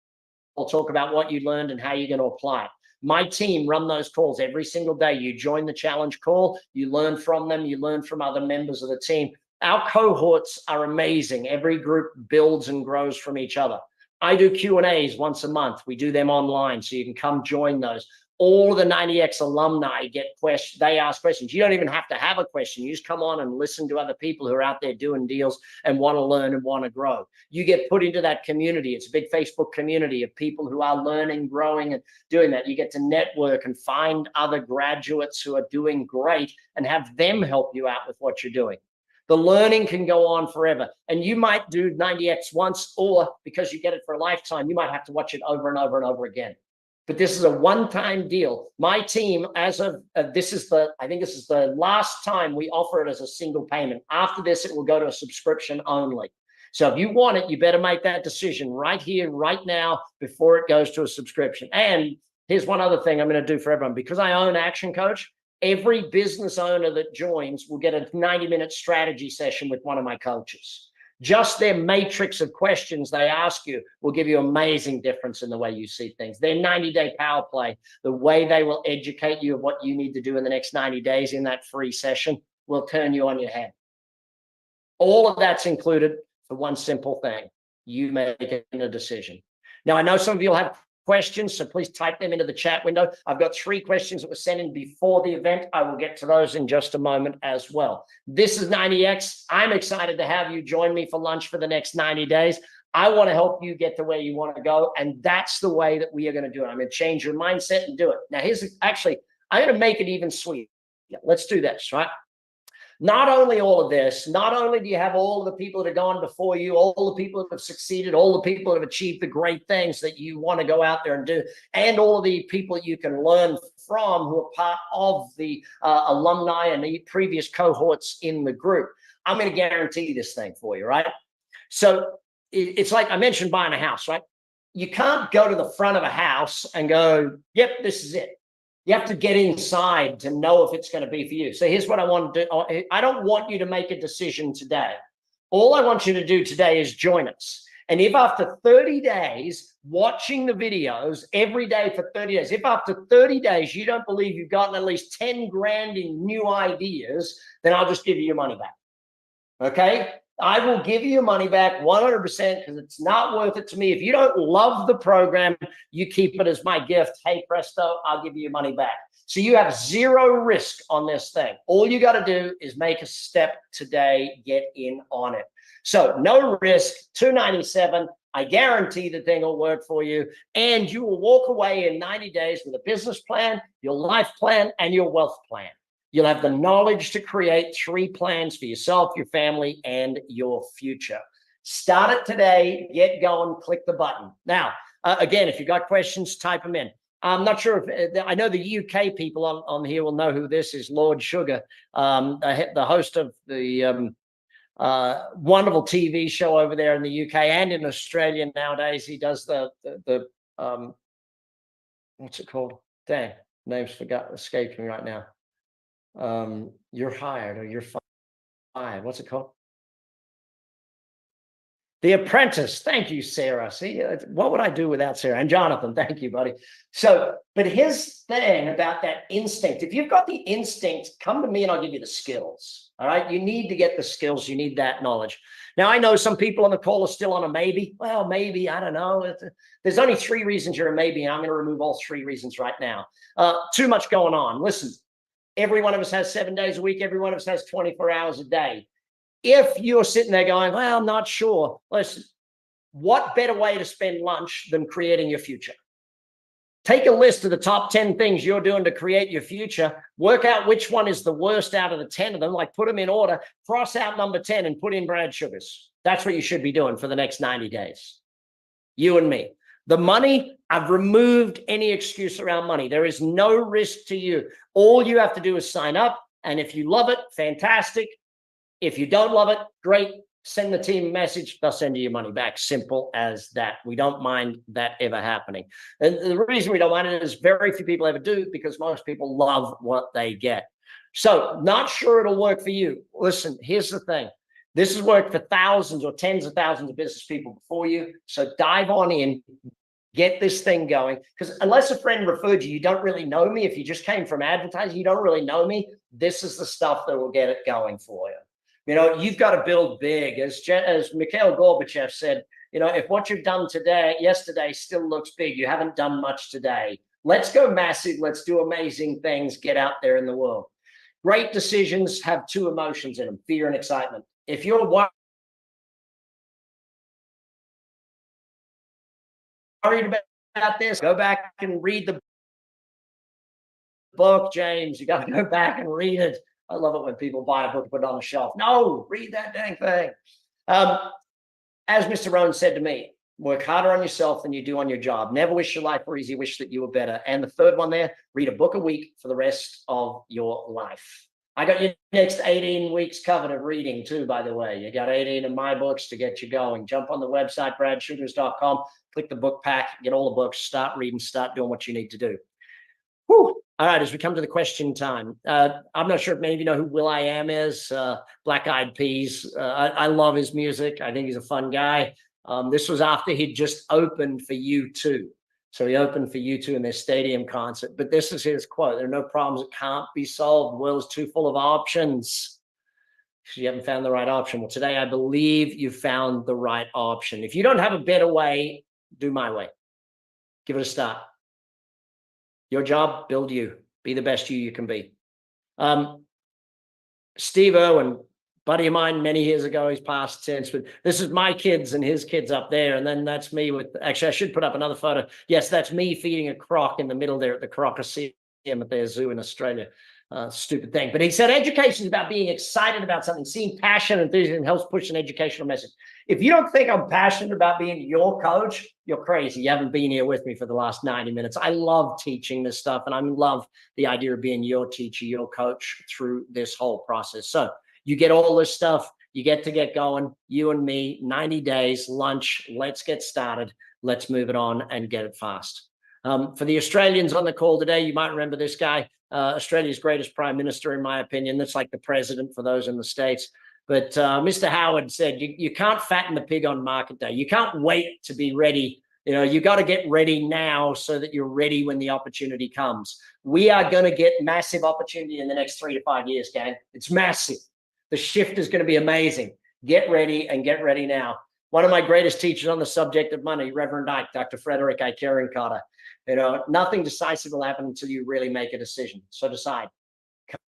We'll talk about what you learned and how you're going to apply it. My team run those calls every single day. You join the challenge call, you learn from them, you learn from other members of the team. Our cohorts are amazing. Every group builds and grows from each other. I do Q&As once a month. We do them online, so you can come join those. All the 90X alumni get questions. They ask questions. You don't even have to have a question. You just come on and listen to other people who are out there doing deals and want to learn and want to grow. You get put into that community. It's a big Facebook community of people who are learning, growing, and doing that. You get to network and find other graduates who are doing great and have them help you out with what you're doing. The learning can go on forever. And you might do 90X once, or because you get it for a lifetime, you might have to watch it over and over and over again. But this is a one-time deal. My team, as of I think this is the last time we offer it as a single payment. After this, it will go to a subscription only. So if you want it, you better make that decision right here, right now, before it goes to a subscription. And here's one other thing I'm going to do for everyone. Because I own Action Coach, every business owner that joins will get a 90-minute strategy session with one of my coaches. Just their matrix of questions they ask you will give you amazing difference in the way you see things. Their 90-day power play, the way they will educate you of what you need to do in the next 90 days in that free session will turn you on your head. All of that's included for one simple thing. You make a decision. Now, I know some of you will have questions, so please type them into the chat window. I've got 3 questions that were sent in before the event. I will get to those in just a moment as well. This is 90X. I'm excited to have you join me for lunch for the next 90 days. I want to help you get to where you want to go, and that's the way that we are going to do it. I'm going to change your mindset and do it. Now, I'm going to make it even sweet. Yeah, let's do this, right? Not only all of this, not only do you have all the people that have gone before you, all the people that have succeeded, all the people that have achieved the great things that you want to go out there and do, and all of the people you can learn from who are part of the alumni and the previous cohorts in the group. I'm going to guarantee this thing for you, right? So it's like I mentioned buying a house, right? You can't go to the front of a house and go, yep, this is it. You have to get inside to know if it's going to be for you. So here's what I want to do. I don't want you to make a decision today. All I want you to do today is join us. And if after 30 days, watching the videos every day for 30 days, if after 30 days you don't believe you've gotten at least 10 grand in new ideas, then I'll just give you your money back. Okay? I will give you your money back 100% because it's not worth it to me. If you don't love the program, you keep it as my gift. Hey, presto, I'll give you your money back. So you have zero risk on this thing. All you got to do is make a step today, get in on it. So no risk, $297. I guarantee the thing will work for you, and you will walk away in 90 days with a business plan, your life plan, and your wealth plan. You'll have the knowledge to create 3 plans for yourself, your family, and your future. Start it today, get going, click the button. Now, again, if you've got questions, type them in. I'm not sure if I know the UK people on here will know who this is, Lord Sugar, the host of the wonderful TV show over there in the UK and in Australia nowadays. He does the what's it called? Dang, name's escaping me right now. You're hired or you're fired. What's it called? The Apprentice. Thank you, Sarah. See, what would I do without Sarah? And Jonathan, thank you, buddy. So, but his thing about that instinct, if you've got the instinct, come to me and I'll give you the skills. All right. You need to get the skills. You need that knowledge. Now, I know some people on the call are still on a maybe. Well, maybe, I don't know. There's only 3 reasons you're a maybe. And I'm going to remove all 3 reasons right now. Too much going on. Listen, every one of us has 7 days a week. Every one of us has 24 hours a day. If you're sitting there going, well, I'm not sure. Listen, what better way to spend lunch than creating your future? Take a list of the top 10 things you're doing to create your future. Work out which one is the worst out of the 10 of them, like put them in order, cross out number 10 and put in Brad Sugars. That's what you should be doing for the next 90 days. You and me. The money, I've removed any excuse around money. There is no risk to you. All you have to do is sign up. And if you love it, fantastic. If you don't love it, great. Send the team a message. They'll send you your money back. Simple as that. We don't mind that ever happening. And the reason we don't mind it is very few people ever do because most people love what they get. So not sure it'll work for you. Listen, here's the thing. This has worked for thousands or tens of thousands of business people before you. So dive on in. Get this thing going. Because unless a friend referred you, you don't really know me. If you just came from advertising, you don't really know me. This is the stuff that will get it going for you. You know, you've got to build big. As Mikhail Gorbachev said, you know, if what you've done yesterday still looks big, you haven't done much today. Let's go massive. Let's do amazing things. Get out there in the world. Great decisions have 2 emotions in them, fear and excitement. If you're worried about this, go back and read the book, James. You got to go back and read it. I love it when people buy a book and put it on the shelf. No, read that dang thing. As Mr. Rohn said to me, work harder on yourself than you do on your job. Never wish your life were easy, wish that you were better. And the third one there, read a book a week for the rest of your life. I got your next 18 weeks covered of reading too, by the way. You got 18 of my books to get you going. Jump on the website, bradsugars.com, click the book pack, get all the books, start reading, start doing what you need to do. Whew. All right, as we come to the question time, I'm not sure if many of you know who will.i.am is, Black Eyed Peas. I love his music. I think he's a fun guy. This was after he'd just opened for U2. So he opened for U2 in their stadium concert. But this is his quote: there are no problems that can't be solved. The world's too full of options. You haven't found the right option. Well, today I believe you found the right option. If you don't have a better way, do my way. Give it a start. Your job, build you. Be the best you can be. Steve Irwin, buddy of mine many years ago, he's passed since, but this is my kids and his kids up there. And then that's me with, actually, I should put up another photo. Yes, that's me feeding a croc in the middle there at the Crocaceum at their zoo in Australia. Stupid thing. But he said education is about being excited about something, seeing passion and enthusiasm helps push an educational message. If you don't think I'm passionate about being your coach, you're crazy. You haven't been here with me for the last 90 minutes. I love teaching this stuff, and I love the idea of being your teacher, your coach through this whole process. So you get all this stuff. You get to get going. You and me, 90 days, lunch. Let's get started. Let's move it on and get it fast. For the Australians on the call today, you might remember this guy, Australia's greatest prime minister, in my opinion. That's like the president for those in the States. But Mr. Howard said, you can't fatten the pig on market day. You can't wait to be ready. You know, you got to get ready now so that you're ready when the opportunity comes. We are going to get massive opportunity in the next 3 to 5 years, gang. It's massive. The shift is going to be amazing. Get ready, and get ready now. One of my greatest teachers on the subject of money, Reverend Ike, Dr. Frederick I. Carter, nothing decisive will happen until you really make a decision. So decide.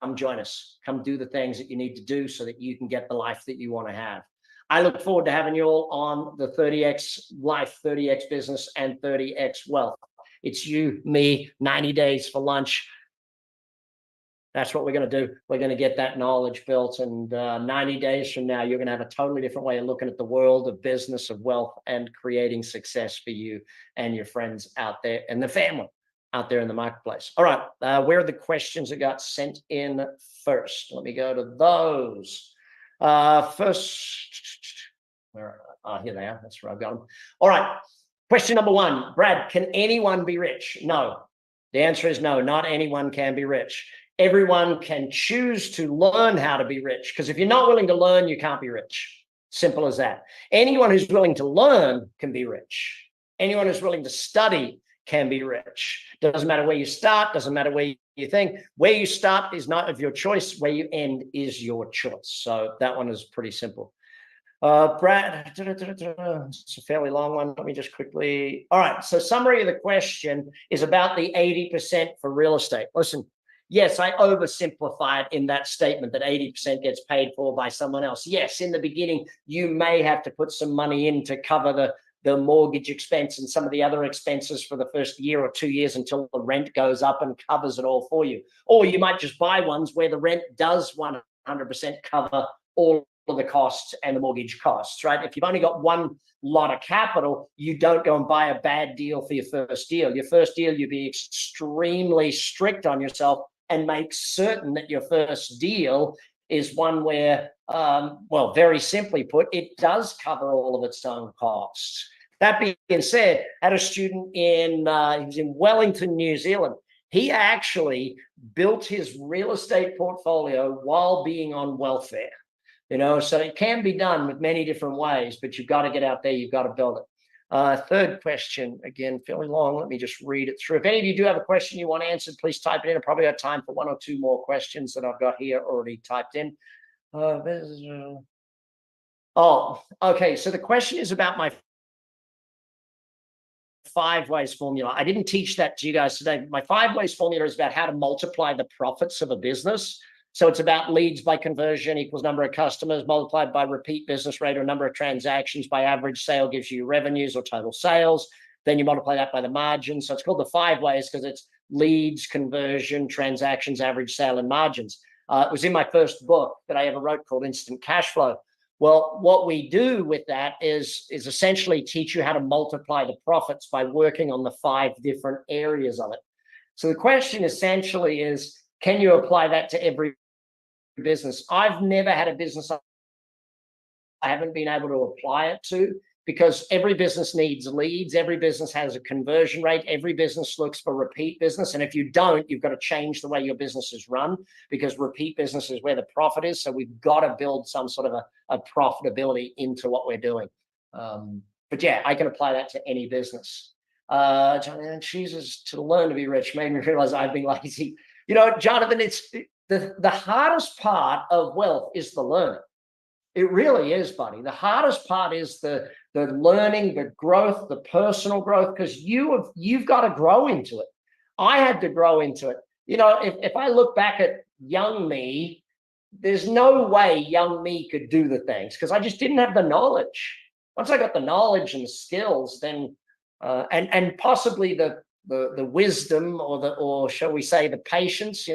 Come join us. Come do the things that you need to do so that you can get the life that you want to have. I look forward to having you all on the 30X Life, 30X Business, and 30X Wealth. It's you, me, 90 days for lunch. That's what we're going to do. We're going to get that knowledge built. And 90 days from now, you're going to have a totally different way of looking at the world of business, of wealth, and creating success for you and your friends out there and the family out there in the marketplace. All right. Where are the questions that got sent in first? Let me go to those. First, here they are. That's where I've got them. All right. Question number one, Brad, can anyone be rich? No. The answer is no, not anyone can be rich. Everyone can choose to learn how to be rich, because if you're not willing to learn, you can't be rich. Simple as that. Anyone who's willing to learn can be rich. Anyone who's willing to study can be rich. Doesn't matter where you start, doesn't matter where you think. Where you start is not of your choice, where you end is your choice. So that one is pretty simple. Brad, it's a fairly long one. Let me just quickly. All right. So summary of the question is about the 80% for real estate. Listen, yes, I oversimplified in that statement that 80% gets paid for by someone else. Yes, in the beginning, you may have to put some money in to cover the mortgage expense and some of the other expenses for the first year or 2 years until the rent goes up and covers it all for you. Or you might just buy ones where the rent does 100% cover all of the costs and the mortgage costs, right? If you've only got one lot of capital, you don't go and buy a bad deal for your first deal. Your first deal, you be extremely strict on yourself and make certain that your first deal is one where, well, very simply put, it does cover all of its own costs. That being said, I had a student he was in Wellington, New Zealand. He actually built his real estate portfolio while being on welfare. So it can be done with many different ways, but you've got to get out there, you've got to build it. Third question, again, fairly long. Let me just read it through. If any of you do have a question you want answered, please type it in. I probably got time for one or two more questions that I've got here already typed in. Okay. So the question is about my 5 ways formula. I didn't teach that to you guys today. My 5 ways formula is about how to multiply the profits of a business. So it's about leads by conversion equals number of customers multiplied by repeat business rate or number of transactions by average sale gives you revenues or total sales. Then you multiply that by the margin. So it's called the 5 ways because it's leads, conversion, transactions, average sale, and margins. It was in my first book that I ever wrote called Instant Cash Flow. Well, what we do with that is essentially teach you how to multiply the profits by working on the 5 different areas of it. So the question essentially is, can you apply that to every business? I've never had a business I haven't been able to apply it to, because every business needs leads. Every business has a conversion rate. Every business looks for repeat business. And if you don't, you've got to change the way your business is run, because repeat business is where the profit is. So we've got to build some sort of a profitability into what we're doing. But yeah, I can apply that to any business. Jonathan chooses to learn to be rich made me realize I've been lazy. Jonathan, it's the hardest part of wealth is the learning. It really is, buddy. The hardest part is the learning, the growth, the personal growth, because you've got to grow into it. I had to grow into it. If I look back at young me, there's no way young me could do the things because I just didn't have the knowledge. Once I got the knowledge and the skills, then and possibly the wisdom or shall we say the patience,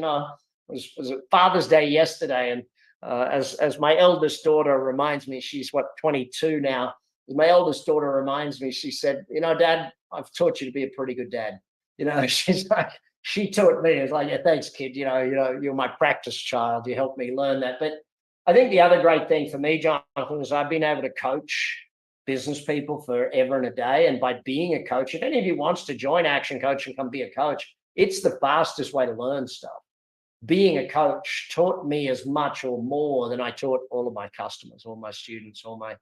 was Father's Day yesterday, and as my eldest daughter reminds me, she's 22 now. As my eldest daughter reminds me, she said, Dad, I've taught you to be a pretty good dad. She's like, she taught me. It's like, yeah, thanks, kid. You're my practice child. You helped me learn that. But I think the other great thing for me, Jonathan, is I've been able to coach business people forever and a day. And by being a coach, if any of you wants to join Action Coach and come be a coach, it's the fastest way to learn stuff. Being a coach taught me as much or more than I taught all of my customers, all my students, all my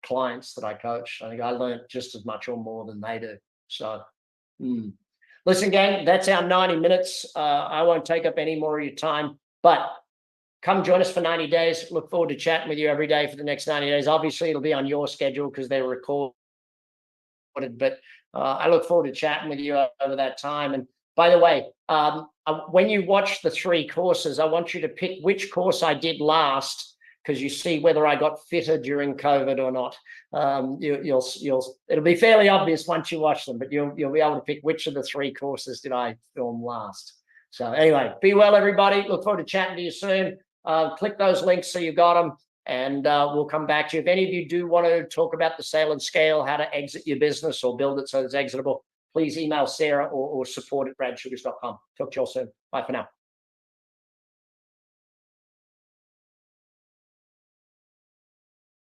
clients that I coach. I think I learned just as much or more than they do. So, listen, gang, that's our 90 minutes. I won't take up any more of your time, but come join us for 90 days. Look forward to chatting with you every day for the next 90 days. Obviously, it'll be on your schedule because they're recorded, but I look forward to chatting with you over that time. And by the way, when you watch the 3 courses, I want you to pick which course I did last, because you see whether I got fitter during COVID or not. It'll be fairly obvious once you watch them, but you'll be able to pick which of the 3 courses did I film last. So anyway, be well, everybody. Look forward to chatting to you soon. Click those links so you got them, and we'll come back to you. If any of you do want to talk about the sale and scale, how to exit your business or build it so it's exitable, please email Sarah or support@bradsugars.com. Talk to you all soon. Bye for now.